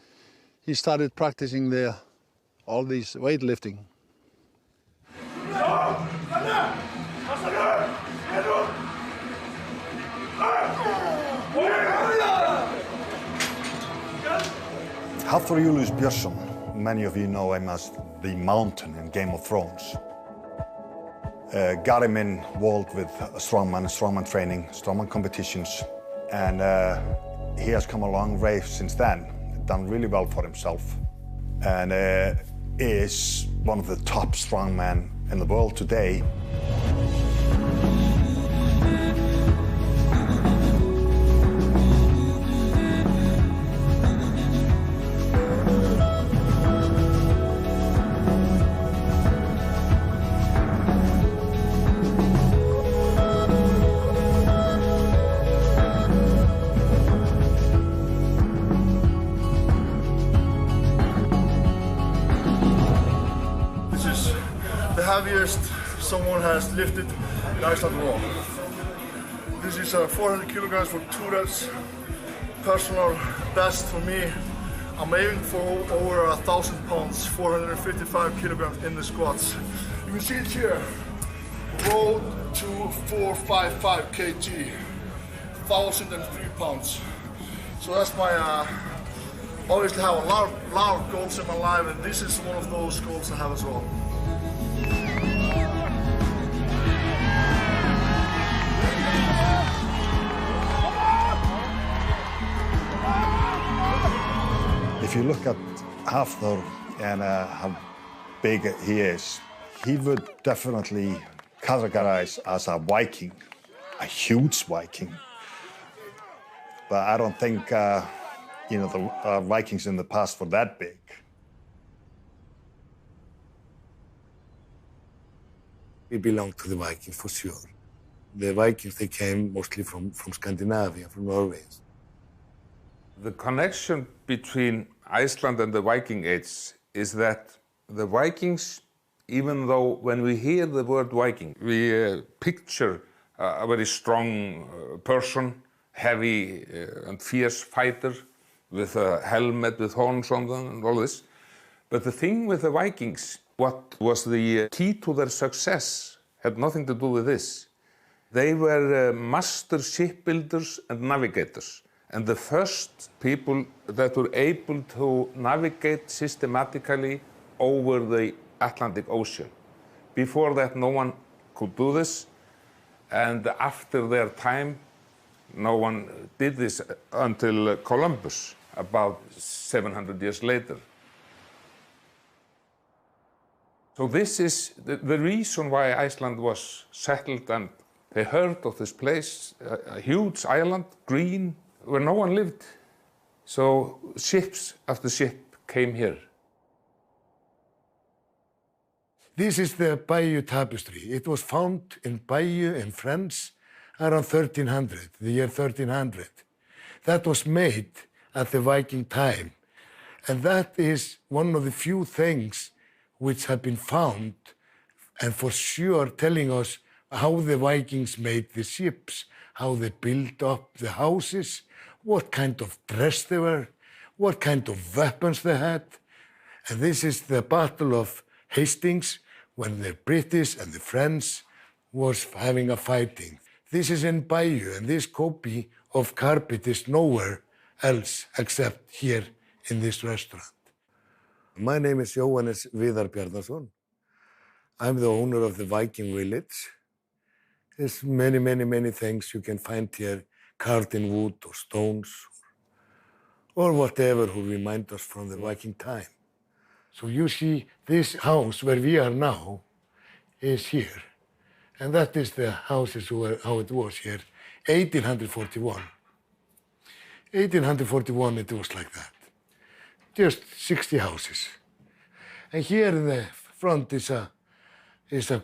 started practicing all these weightlifting. Hafþór Júlíus Björnsson, many of you know him as the Mountain in Game of Thrones. Got him involved with strongman training, strongman competitions, and he has come a long way since then, done really well for himself, and is one of the top strongmen in the world today. Heaviest someone has lifted in Iceland raw. This is 400 kilograms for 2 reps. Personal best for me. I'm aiming for over 1,000 pounds, 455 kilograms in the squats. You can see it here. Road 2455 kg, 1,003 pounds. So that's my, obviously have a lot of goals in my life, and this is one of those goals I have as well. If you look at Hafþór and how big he is, he would definitely categorize as a Viking, a huge Viking. But I don't think, the Vikings in the past were that big. We belong to the Vikings for sure. The Vikings, they came mostly from Scandinavia, from Norway. The connection between Iceland and the Viking Age is that the Vikings, even though when we hear the word Viking, we picture a very strong person, heavy and fierce fighter with a helmet with horns on them and all this. But the thing with the Vikings, what was the key to their success, had nothing to do with this. They were master shipbuilders and navigators, and the first people that were able to navigate systematically over the Atlantic Ocean. Before that, no one could do this, and after their time, no one did this until Columbus, about 700 years later. So this is the reason why Iceland was settled, and they heard of this place, a huge island, green, where no one lived. So ships after ship came here. This is the Bayeux Tapestry. It was found in Bayeux in France around 1300, the year 1300. That was made at the Viking time. And that is one of the few things which have been found and for sure telling us how the Vikings made the ships, how they built up the houses, what kind of dress they were, what kind of weapons they had. And this is the Battle of Hastings, when the British and the French was having a fighting. This is in Bayeux, and this copy of carpet is nowhere else except here in this restaurant. My name is Jóhannes Viðar Bjarnason. I'm the owner of the Viking Village. There's many things you can find here, carved in wood or stones, or whatever will remind us from the Viking time. So you see, this house where we are now is here. And that is the houses how it was here, 1841. 1841 it was like that. Just 60 houses. And here in the front is a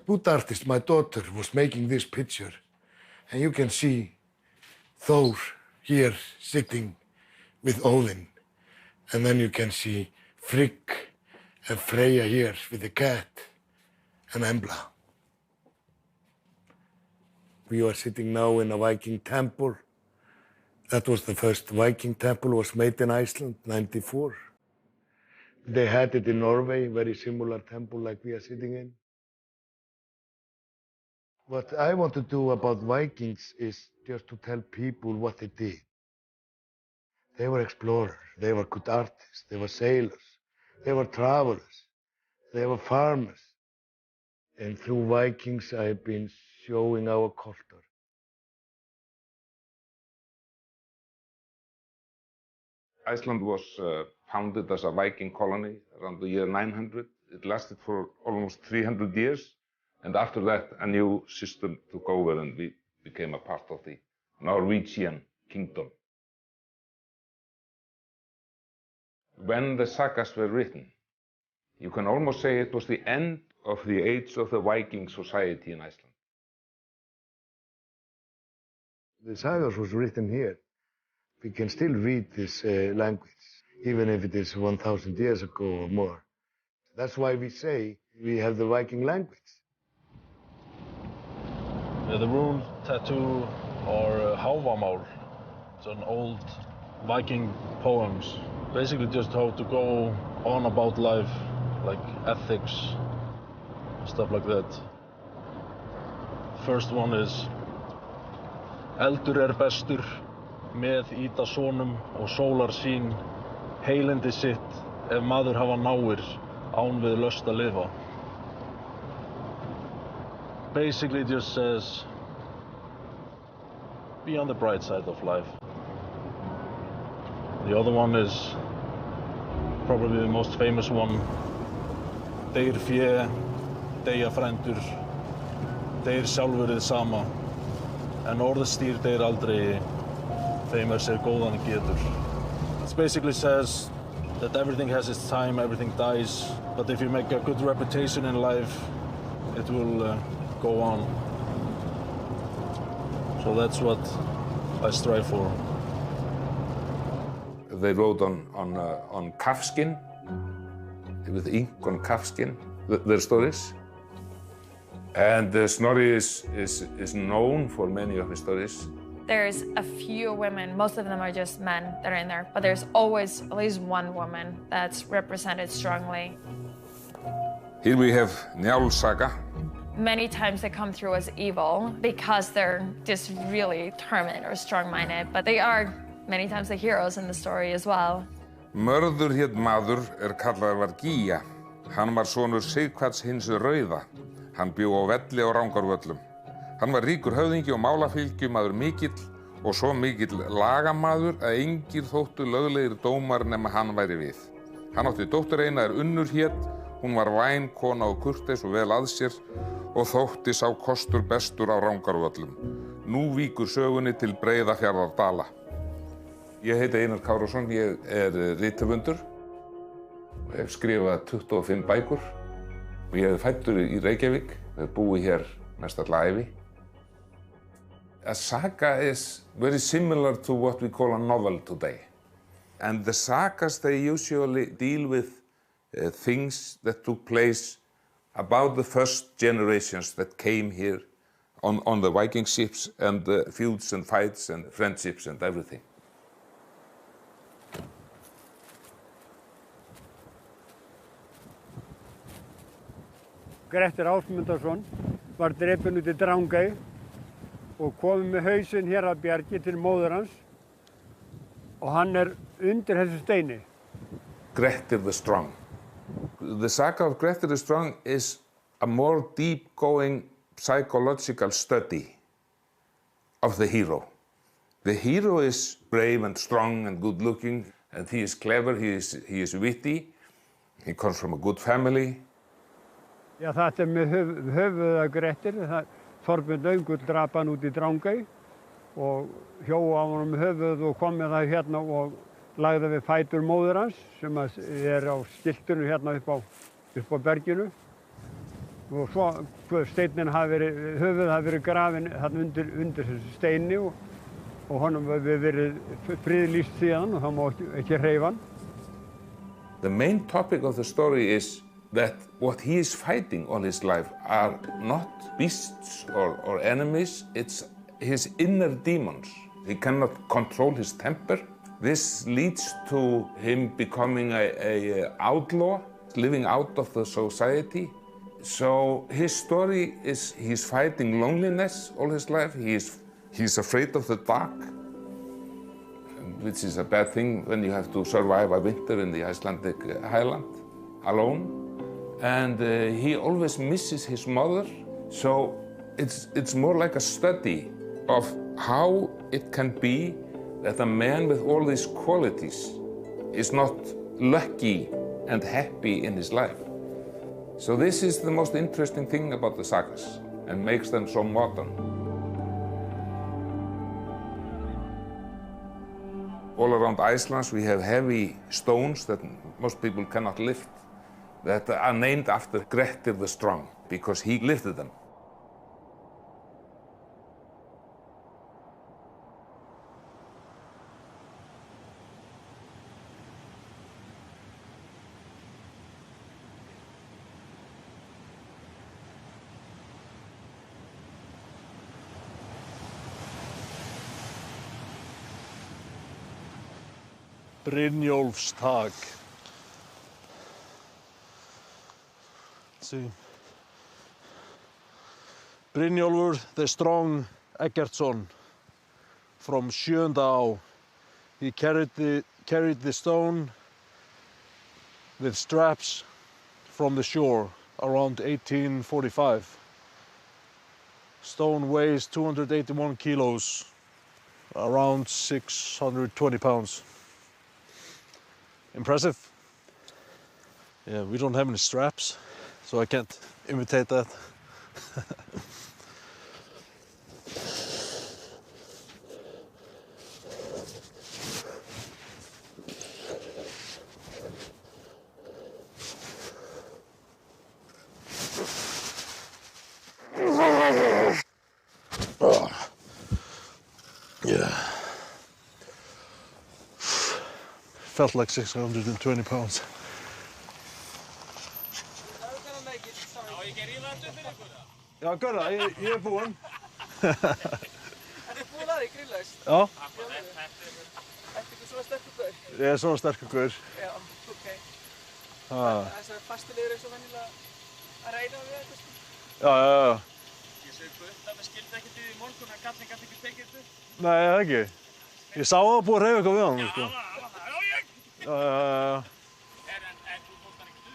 wood artist. My daughter was making this picture. And you can see Thor here sitting with Odin. And then you can see Frigg and Freya here with the cat and Embla. We are sitting now in a Viking temple. That was the first Viking temple, was made in Iceland, 94. They had it in Norway, very similar temple like we are sitting in. What I want to do about Vikings is just to tell people what they did. They were explorers, they were good artists, they were sailors, they were travelers, they were farmers. And through Vikings, I've been showing our culture. Iceland was founded as a Viking colony around the year 900. It lasted for almost 300 years. And after that, a new system took over and we became a part of the Norwegian kingdom. When the sagas were written, you can almost say it was the end of the age of the Viking society in Iceland. The sagas was written here. We can still read this language, even if it is 1,000 years ago or more. That's why we say we have the Viking language. The rune tattoo or Hávamál. It's an old Viking poems. Basically just how to go on about life, like ethics, stuff like that. first one is eldur bestur, með ýta sonum og sólar sín, heilindi sitt, ef maður hafa náir, án við löst að lifa. Basically just says, be on the bright side of life. The other one is probably the most famous one. Deyr fé, deyja frændur, deyr sjálfur hið sama, en orðstýr deyr aldrei, þeim sér góðan getur. It basically says that everything has its time, everything dies, but if you make a good reputation in life, it will go on. So that's what I strive for. They wrote on calfskin, with ink on calfskin, their stories. And Snorri is known for many of his stories. There's a few women, most of them are just men that are in there, but there's always at least one woman that's represented strongly. Here we have Njáls saga. Many times they come through as evil because they're just really determined or strong-minded, but they are many times the heroes in the story as well. Mörður hét maður kallaður var Gígja. Hann var sonur Sighvats hins rauða. Hann bjó á velli á Rangárvöllum. Hann var ríkur höfðingi og málafylgjumaður mikill og svo mikill lagamaður að engir þóttu löglegir dómar nema hann væri við. Hann átti dóttur eina Unnur hét, hún var væn, kona og kurteis og vel að sér og þótti sá kostur bestur á Rangárvöllum. Nú víkur sögunni til Breiðafjarðardala. Ég heiti Einar Kárason, ég rithöfundur og hef skrifað 25 bækur og ég hef fæddur í Reykjavík, hef búið hér mest alla ævi. A saga is very similar to what we call a novel today. And the sagas, they usually deal with things that took place about the first generations that came here on the Viking ships and the feuds and fights and friendships and everything. Grettir Ásmundarson var drepinn út í Drangey og komið með hausinn hér að bjargi til móður hans og hann undir þessu steini. Grettir the Strong. The saga of Grettir the Strong is a more deep-going psychological study of the hero. The hero is brave and strong and good-looking, and he is clever, he is witty, he comes from a good family. Já, þetta með höfuðið að Grettir, Þorbjörn Öngull drap hann út í Drangey og hjó á honum höfuðið og kom með það hérna og lagði við fætur móður hans sem á skiltinu hérna upp á berginu og svo steinninn höfuðið hafi verið grafinn hérna undir þessu steini og honum hefur verið friðlýst síðan og það má ekki hreyfa hann. The main topic of the story is that what he is fighting all his life are not beasts or enemies, it's his inner demons. He cannot control his temper. This leads to him becoming an outlaw, living out of the society. So his story is he's fighting loneliness all his life. He's afraid of the dark, which is a bad thing when you have to survive a winter in the Icelandic highland alone. And he always misses his mother. So it's more like a study of how it can be that a man with all these qualities is not lucky and happy in his life. So this is the most interesting thing about the sagas and makes them so modern. All around Iceland we have heavy stones that most people cannot lift that are named after Grettir the Strong because he lifted them. Brynjólfstak. See. Brynjólfur the Strong Eggertsson from Sjöndá. He carried the stone with straps from the shore around 1845. Stone weighs 281 kilos, around 620 pounds. Impressive. Yeah, we don't have any straps, so I can't imitate that. Yeah. Felt like 620 pounds. Já, gjör það, ég búinn. Ertu búinn að því grillaðist? Já. Ertu ekki svona sterkur gaur? Ég svona sterkur gaur. Já, ok. Þess að fastilegur svo venjulega að reyna við þetta, sko? Já. Ég sög upp að það skildi ekkert í morgun að kallinn gæti ekki tekið þetta. Nei, það ekki. Ég sá það búið að hreyfa eitthvað við hann, sko. Já. En þú fórst hann ekkert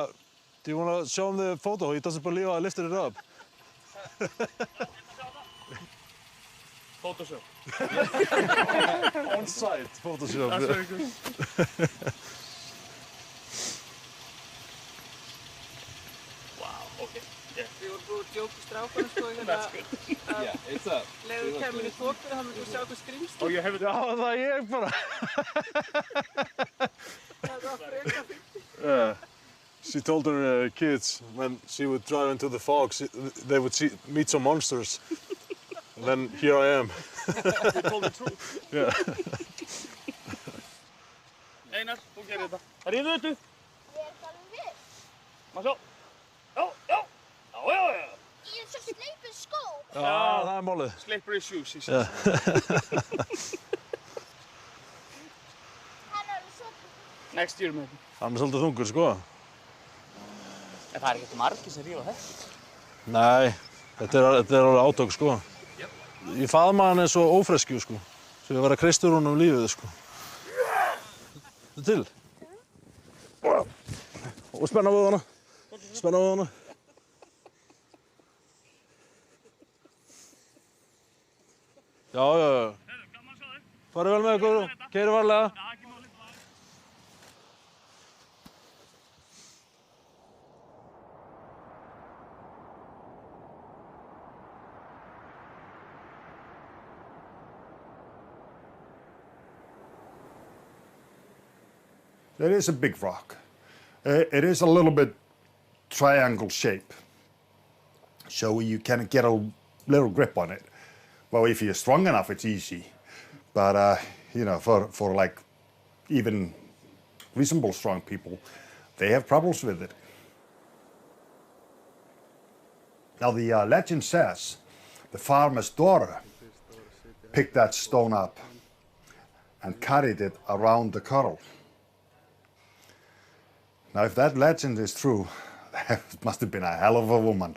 upp? Do you want to show him the photo? He doesn't believe I lifted it up. Photoshop. On site, Photoshop. That's very good. Wow, okay. Yeah. Við vorum búin að djóka strákana, sko, That's good. Yeah, it's up. Leður við kemur í þokkuna, þá myndum við sjá eitthvað skrýmsli. Já, það ég bara. Það var frekar fyndið. Yeah. She told her kids when she would drive into the fog, they would meet some monsters. And then here I am. You told the truth. Yeah. Einar, þú gerir þetta. Ríðu þetta? Ég alveg viss. Má sjá. Já. Ég svo sleipur skó. Já, það málið. Slippery shoes, he says. Next year, maybe. Hann svolítið þungur, sko. En það ekkert margir sem rífa þetta. Nei, þetta er alveg átök, sko. Ég faðma hann eins og ófreskju, sko. Svo ég var að kreistur honum lífið, sko. Þetta til. Og spenna við hana. Já. Farið vel með ykkur, keyri varlega. It is a big rock. It is a little bit triangle shape, so you can get a little grip on it. Well, if you're strong enough, it's easy. But you know, for like even reasonable strong people, they have problems with it. Now the legend says the farmer's daughter picked that stone up and carried it around the curl. Now, if that legend is true, that must have been a hell of a woman.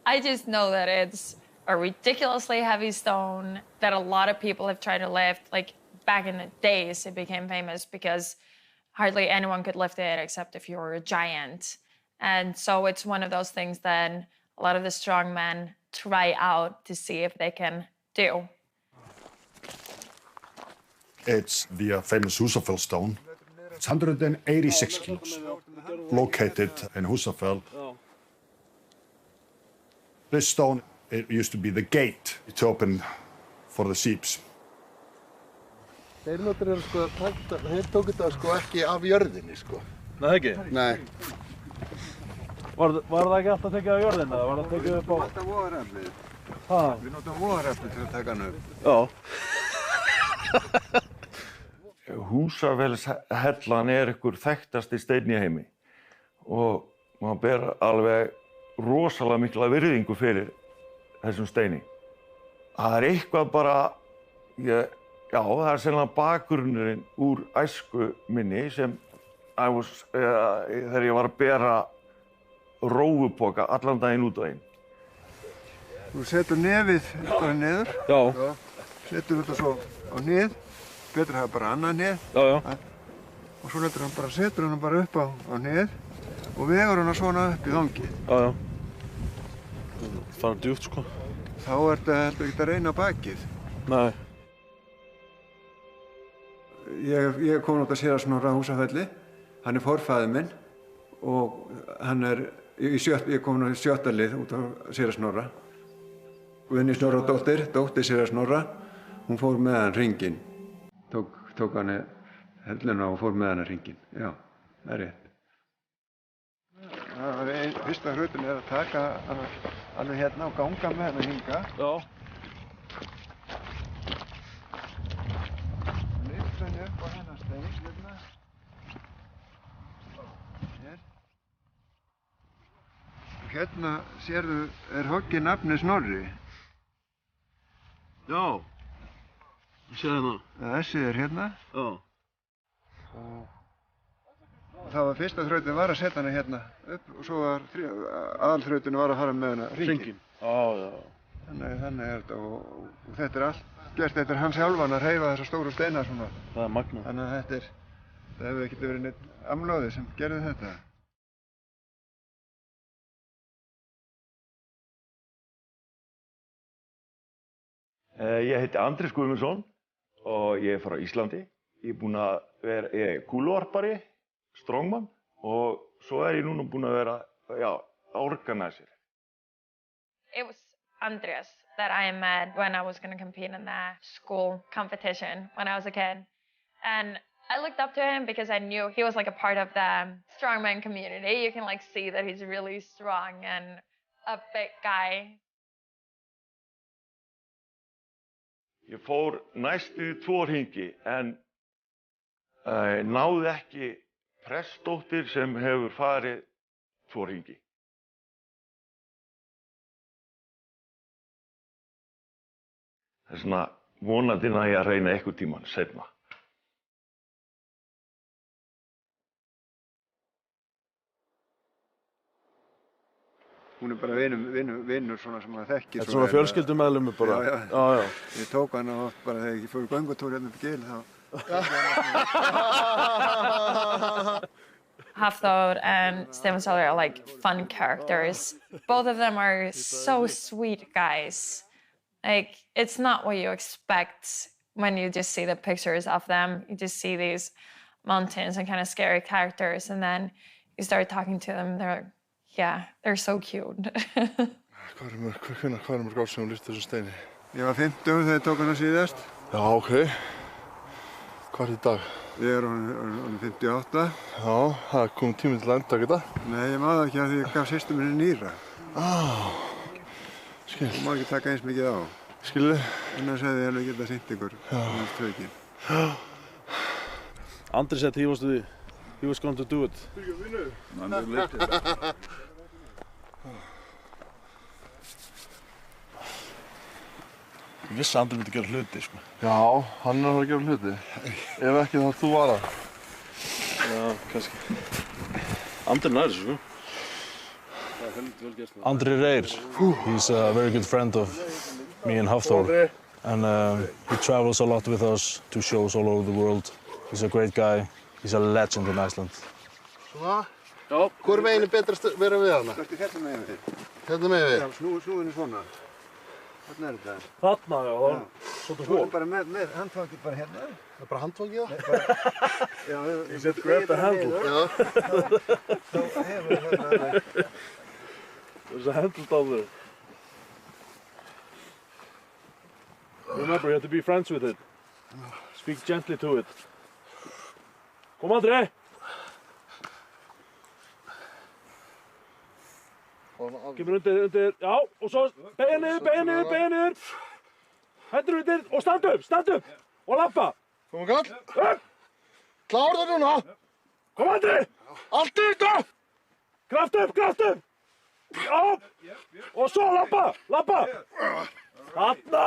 I just know that it's a ridiculously heavy stone that a lot of people have tried to lift. Like back in the days, it became famous because hardly anyone could lift it except if you were a giant. And so it's one of those things that a lot of the strong men try out to see if they can do. It's the famous Húsafell stone. It's 186 kilos, located in Húsafell. This stone, it used to be the gate to open for the sheep. Þeir náttúrulega sko, þeir tók þetta sko ekki af jörðinni sko. Nei, ekki? Nei. Var það ekki alltaf tekið af jörðinni eða var það tekið upp á? Þetta voðareflið. Við notum voðareflið til að taka hann upp. Já. Húsafellshellan einhver þekktasti steinn í heimi og maður ber alveg rosalega mikla virðingu fyrir þessum steini. Það eitthvað bara, já, það sennilega bakgrunnurinn úr æsku minni sem þegar ég var að bera rófupoka allan daginn út og inn. Þú setur nefið bara niður. Já. Setur þetta svo á nið. Betur að hafa bara annað nið. Já. Og svo setur hann bara upp á nið og vegur hann svona upp í vangi. Já. Fara djúpt, sko. Þá ertu heldur ekki að reyna bakið. Nei. Ég kom út að Snorra á Húsafelli. Hann forfaðir minn og hann ég kom í 7. lið út á Snorra. Guðný Snorradóttir, dóttir Snorra, hún fór með hann hringinn. Tók hann helluna og fór með hann hringinn. Já, það er rétt. Fyrsta hlutin að taka hann alveg hérna og ganga með hann hinga. Já. Lyfta hann upp á hennar stein, hérna. Hér. Og hérna sérðu hoggið nafni Snorri. Já. Ég sé hérna. Þessið hérna. Já. Og það var fyrsta þrautin var að setja hana hérna upp og svo var aðalþrautinu var að fara með hana hringinn. Já. Þannig er þetta og þetta er allt gert eftir hann sjálfan að hreyfa þessa stóru steina svona. Það er magnað. Þannig að það hefur ekkert verið neitt amlóði sem gerði þetta. Ég heiti Andrés Guðmundsson og ég er frá Íslandi. Ég er búinn að vera kúluvarpari, strongman og svo er ég núna búinn að vera organizer. It was Andrés that I met when I was going to compete in the school competition when I was a kid. And I looked up to him because I knew he was like a part of the strongman community. You can like see that he's really strong and a big guy. Ég fór næstu 2 hringi en náði ekki prestdóttir sem hefur farið 2 hringi. Þess vegna vonandi næ ég að reyna einhvern tímann seinna. Hún er bara vinnur svona sem maður þekkir. Þetta er svona fjölskyldumeðlimur bara. Já. Ég tók hana oft bara þegar ég fór í göngutúr hérna upp í Gil þá. Hafþór and Stefán Sálver are like fun characters. Both of them are so sweet guys. Like, it's not what you expect when you just see the pictures of them. You just see these mountains and kind of scary characters, and then you start talking to them. They're so cute. Hvað er mörg ár sem þú lyftir þessum steini? Ég var 50 þegar ég tók hana síðast. Já, ok. Hvað er í dag? Ég er orðinn 58. Já, það er komið tíminn til að endtaka þetta. Nei, ég má það ekki af því ég gaf systur minni nýra. Skil. Þú má ekki taka eins mikið á. Skilði. Annars hefði ég alveg getað sýnt ykkur. Andri said he was going to do it. Ég vissi að Andri myndi gera hluti, sko. Já, hann er að fara að gera hluti. Ef ekki þá þú var það. Já, kannski. Andri nær þessu, sko. Andri Reyr, he's a very good friend of me and Hafþór. And he travels a lot with us to shows all over the world. He's a great guy. He's a legend in Iceland. Svona? Já. Hvor meginn er betra að vera við hana? Vertu hérna meginn við. Hérna meginn við? Já, snúinu svona. Þarna er þetta. Þarna, já, það er svolítið Svo er bara með handfangið bara hérna. Það er bara handfangið það? Já, he said grab the handle. Já. Þá hefur hérna. There's a handle down there. Remember, you have to be friends with it. Speak gently to it. Kom Andri! Kemur undir, já, og svo beygja niður. Hendur undir og stand upp og lappa. Kom kall. Upp! Klár það núna. Kom Andri! Allt í þetta! Kraft upp! Já! Og svo lappa! Þarna!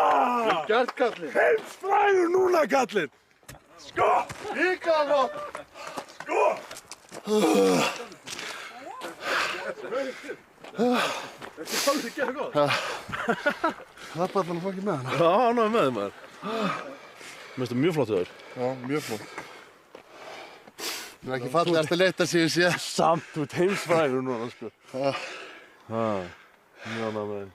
Gert kallinn. Heimsfrægur núna kallinn! Sko! Líka gott! Sko! Það er bara að fokkin með hana. Já, hann er með þig maður. Mér finnst það mjög flott þér. Já, mjög flott. Það er ekki fallegast að leita sig sér. Samt, þú ert heimsfrægur núna, sko. Mjög annað með þig.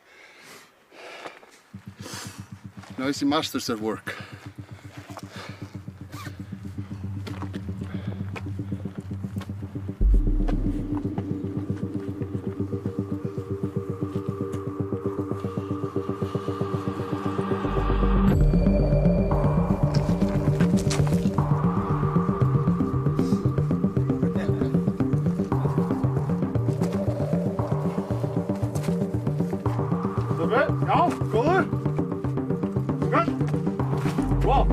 Now you see masters at work. Já, góður. Vel. Wow.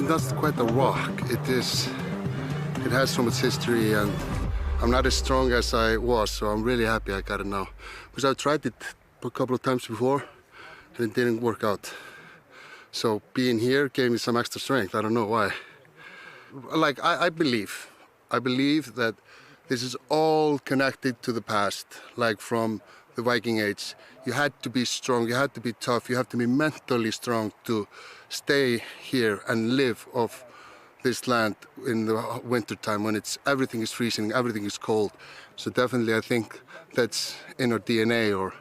That's quite a rock. It has so much history, and I'm not as strong as I was, so I'm really happy I got it now. Because I've tried it a couple of times before, and it didn't work out. So being here gave me some extra strength. I don't know why. Like, I believe that this is all connected to the past, like from the Viking Age. You had to be strong, you had to be tough, you have to be mentally strong to stay here and live off this land in the winter time when everything is freezing, everything is cold. So definitely I think that's in our DNA or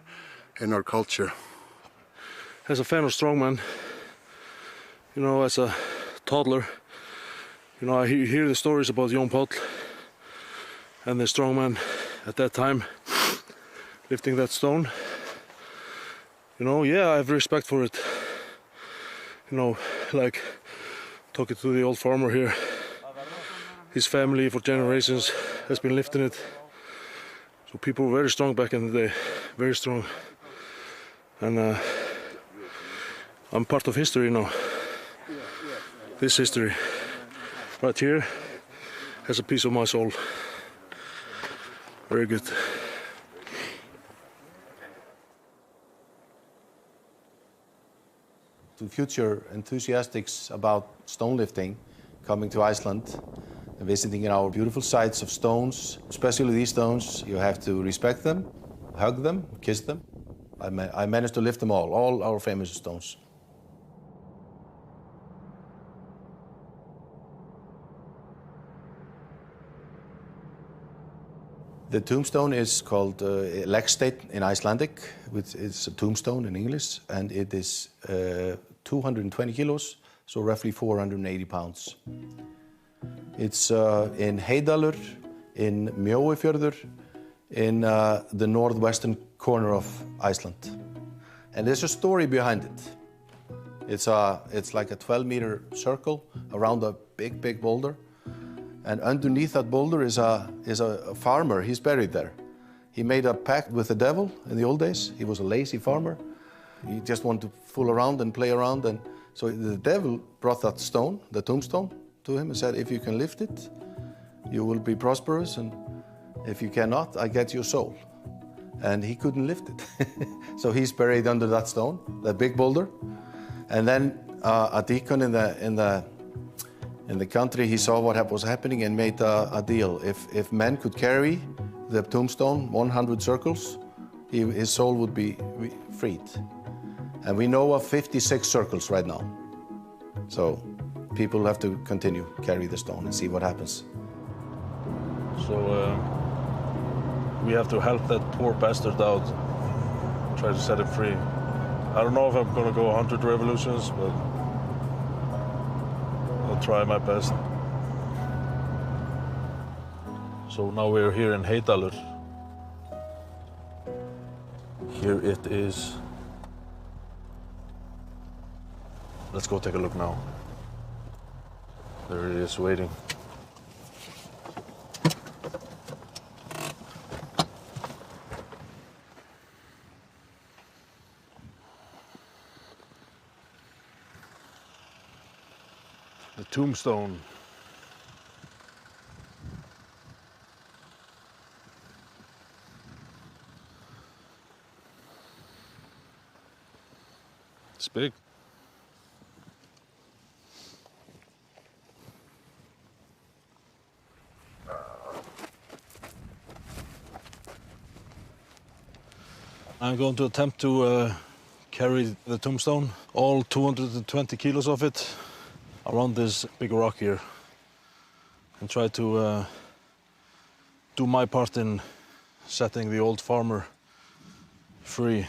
in our culture. As a fan of strongman, you know, as a toddler, you know, I hear the stories about Jón Páll and the strongman at that time lifting that stone. You know, yeah, I have respect for it. You know, like talking to the old farmer here, his family for generations has been lifting it. So people were very strong back in the day, very strong. And I'm part of history now. This history right here has a piece of my soul. Very good. To future enthusiasts about stone lifting coming to Iceland and visiting our beautiful sites of stones, especially these stones, you have to respect them, hug them, kiss them. I managed to lift them all our famous stones. The tombstone is called legsteinn in Icelandic, which is a tombstone in English, and it is 220 kilos, so roughly 480 pounds. It's in Heydalur, in Mjóifjörður, in the northwestern corner of Iceland. And there's a story behind it. It's like a 12-meter circle around a big boulder. And underneath that boulder is a farmer. He's buried there. He made a pact with the devil in the old days. He was a lazy farmer. He just wanted to fool around and play around. And so the devil brought that stone, the tombstone, to him and said, if you can lift it, you will be prosperous. And if you cannot, I get your soul. And he couldn't lift it. So he's buried under that stone, that big boulder. And then a deacon in the country, he saw what was happening and made a deal. If men could carry the tombstone 100 circles, his soul would be freed. And we know of 56 circles right now. So people have to continue carry the stone and see what happens. So we have to help that poor bastard out, try to set him free. I don't know if I'm gonna go 100 revolutions, but I'll try my best. So now we're here in Heydalur. Here it is. Let's go take a look now. There it is, waiting. The tombstone. It's big. I'm going to attempt to carry the tombstone, all 220 kilos of it, around this big rock here, and try to do my part in setting the old farmer free.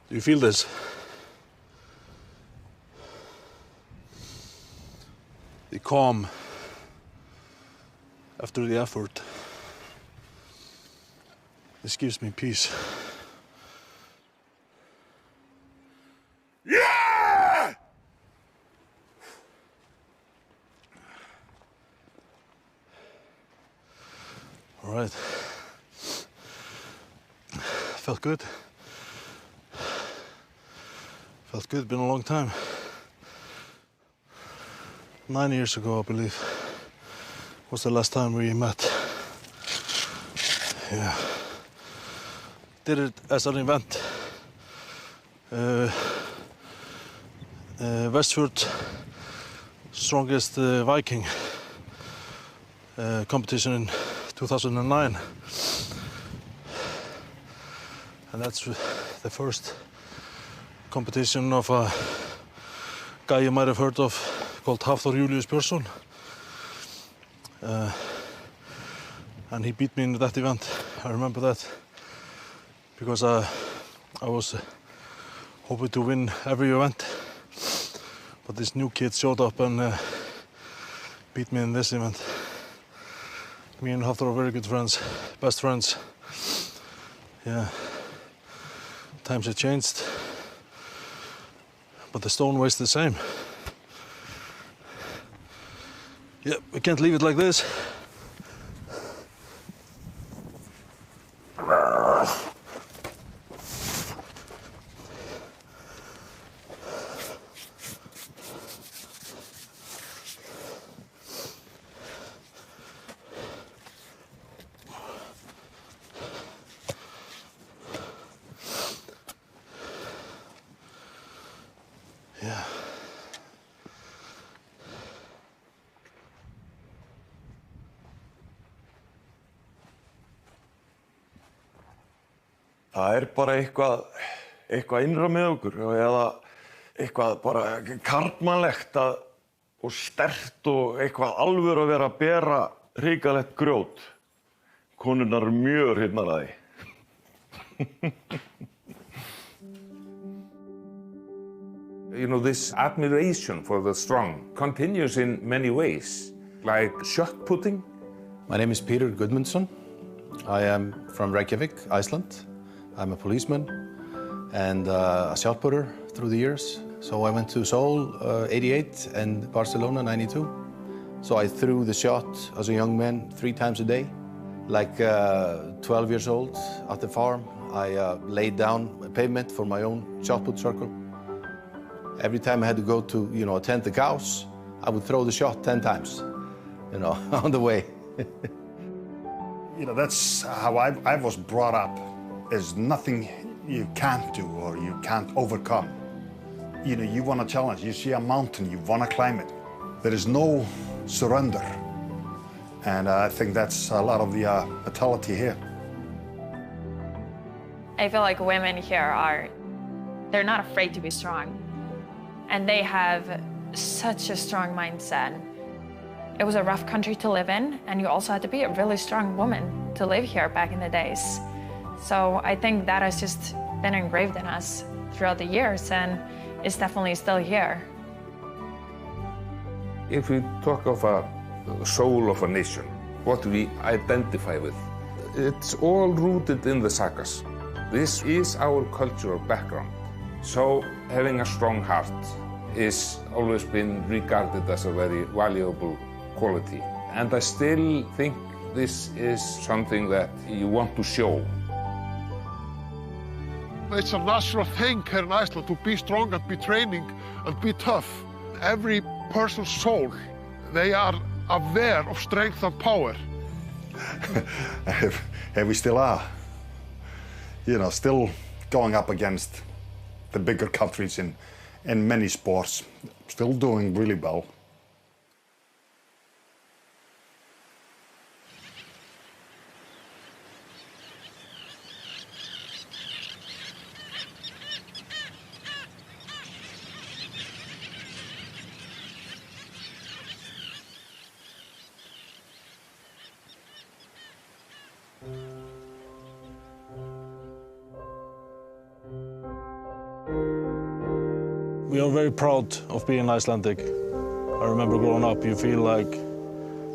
Do you feel this? The calm after the effort. This gives me peace. Yeah! All right. Felt good. Felt good, been a long time. 9 years ago, I believe, was the last time we met. Yeah. Did it as an event. Westfjord Strongest Viking competition in 2009. And that's the first competition of a guy you might have heard of called Hafþór Júlíus Björnsson. And he beat me in that event. I remember that because I was hoping to win every event. But this new kid showed up and beat me in this event. Me and Hafþór are very good friends, best friends. Yeah, times have changed. But the stone weighs the same. Yeah, we can't leave it like this. Yeah. Það bara eitthvað innra með okkur eða eitthvað bara karlmannlegt og sterkt og eitthvað alvöru að vera að bera hrikalegt grjót. Konurnar eru mjög hrifnar af því. You know, this admiration for the strong continues in many ways, like shot putting. My name is Peter Gudmundsson. I am from Reykjavik, Iceland. I'm a policeman and a shot putter through the years. So I went to Seoul 88 and Barcelona 92. So I threw the shot as a young man 3 times a day. Like 12 years old at the farm, I laid down a pavement for my own shot put circle. Every time I had to go to, attend the cows, I would throw the shot 10 times, on the way. That's how I was brought up. There's nothing you can't do or you can't overcome. You want a challenge. You see a mountain, you want to climb it. There is no surrender. And I think that's a lot of the mentality here. I feel like women here they're not afraid to be strong. And they have such a strong mindset. It was a rough country to live in, and you also had to be a really strong woman to live here back in the days. So I think that has just been engraved in us throughout the years, and it's definitely still here. If we talk of a soul of a nation, what do we identify with? It's all rooted in the sagas. This is our cultural background. So having a strong heart is always been regarded as a very valuable quality. And I still think this is something that you want to show. It's a natural thing here in Iceland to be strong and be training and be tough. Every person's soul, they are aware of strength and power. And we still are. You know, still going up against the bigger countries in many sports, still doing really well. We are very proud of being Icelandic. I remember growing up, you feel like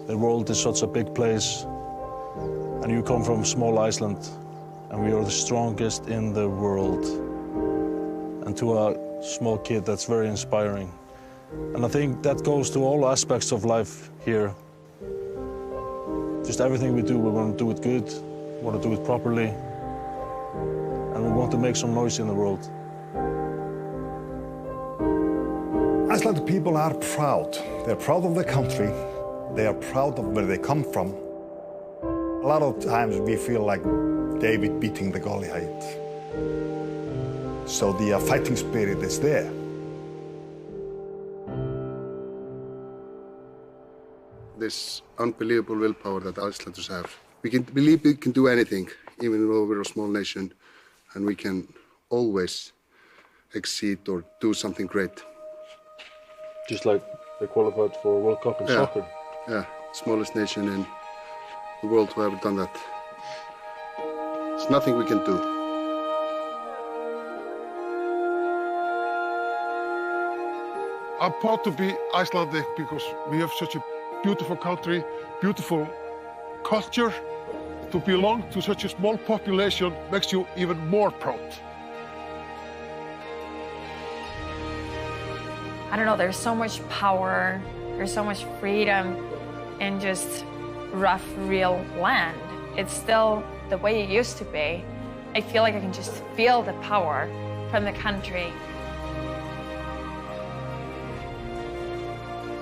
the world is such a big place, and you come from small Iceland, and we are the strongest in the world. And to a small kid, that's very inspiring. And I think that goes to all aspects of life here. Just everything we do, we want to do it good, we want to do it properly, and we want to make some noise in the world. Icelandic people are proud. They're proud of their country. They are proud of where they come from. A lot of times we feel like David beating the Goliath. So the fighting spirit is there. This unbelievable willpower that Icelanders have. We can believe we can do anything, even though we're a small nation, and we can always exceed or do something great. Just like they qualified for World Cup in soccer. Yeah, smallest nation in the world who ever done that. There's nothing we can do. I'm proud to be Icelandic because we have such a beautiful country, beautiful culture. To belong to such a small population makes you even more proud. I don't know, there's so much power, there's so much freedom in just rough, real land. It's still the way it used to be. I feel like I can just feel the power from the country.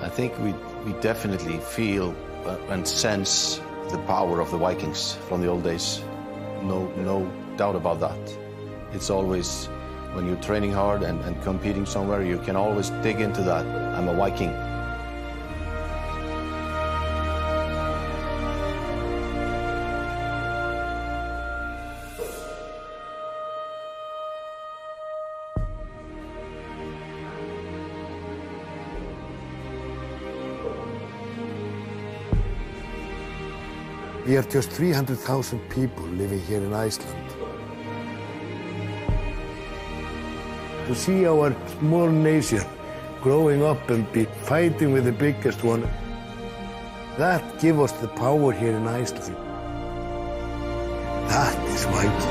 I think we definitely feel and sense the power of the Vikings from the old days. No doubt about that. It's always, when you're training hard and competing somewhere, you can always dig into that. I'm a Viking. We are just 300,000 people living here in Iceland. To see our small nation growing up and be fighting with the biggest one, that gives us the power here in Iceland. That is Viking.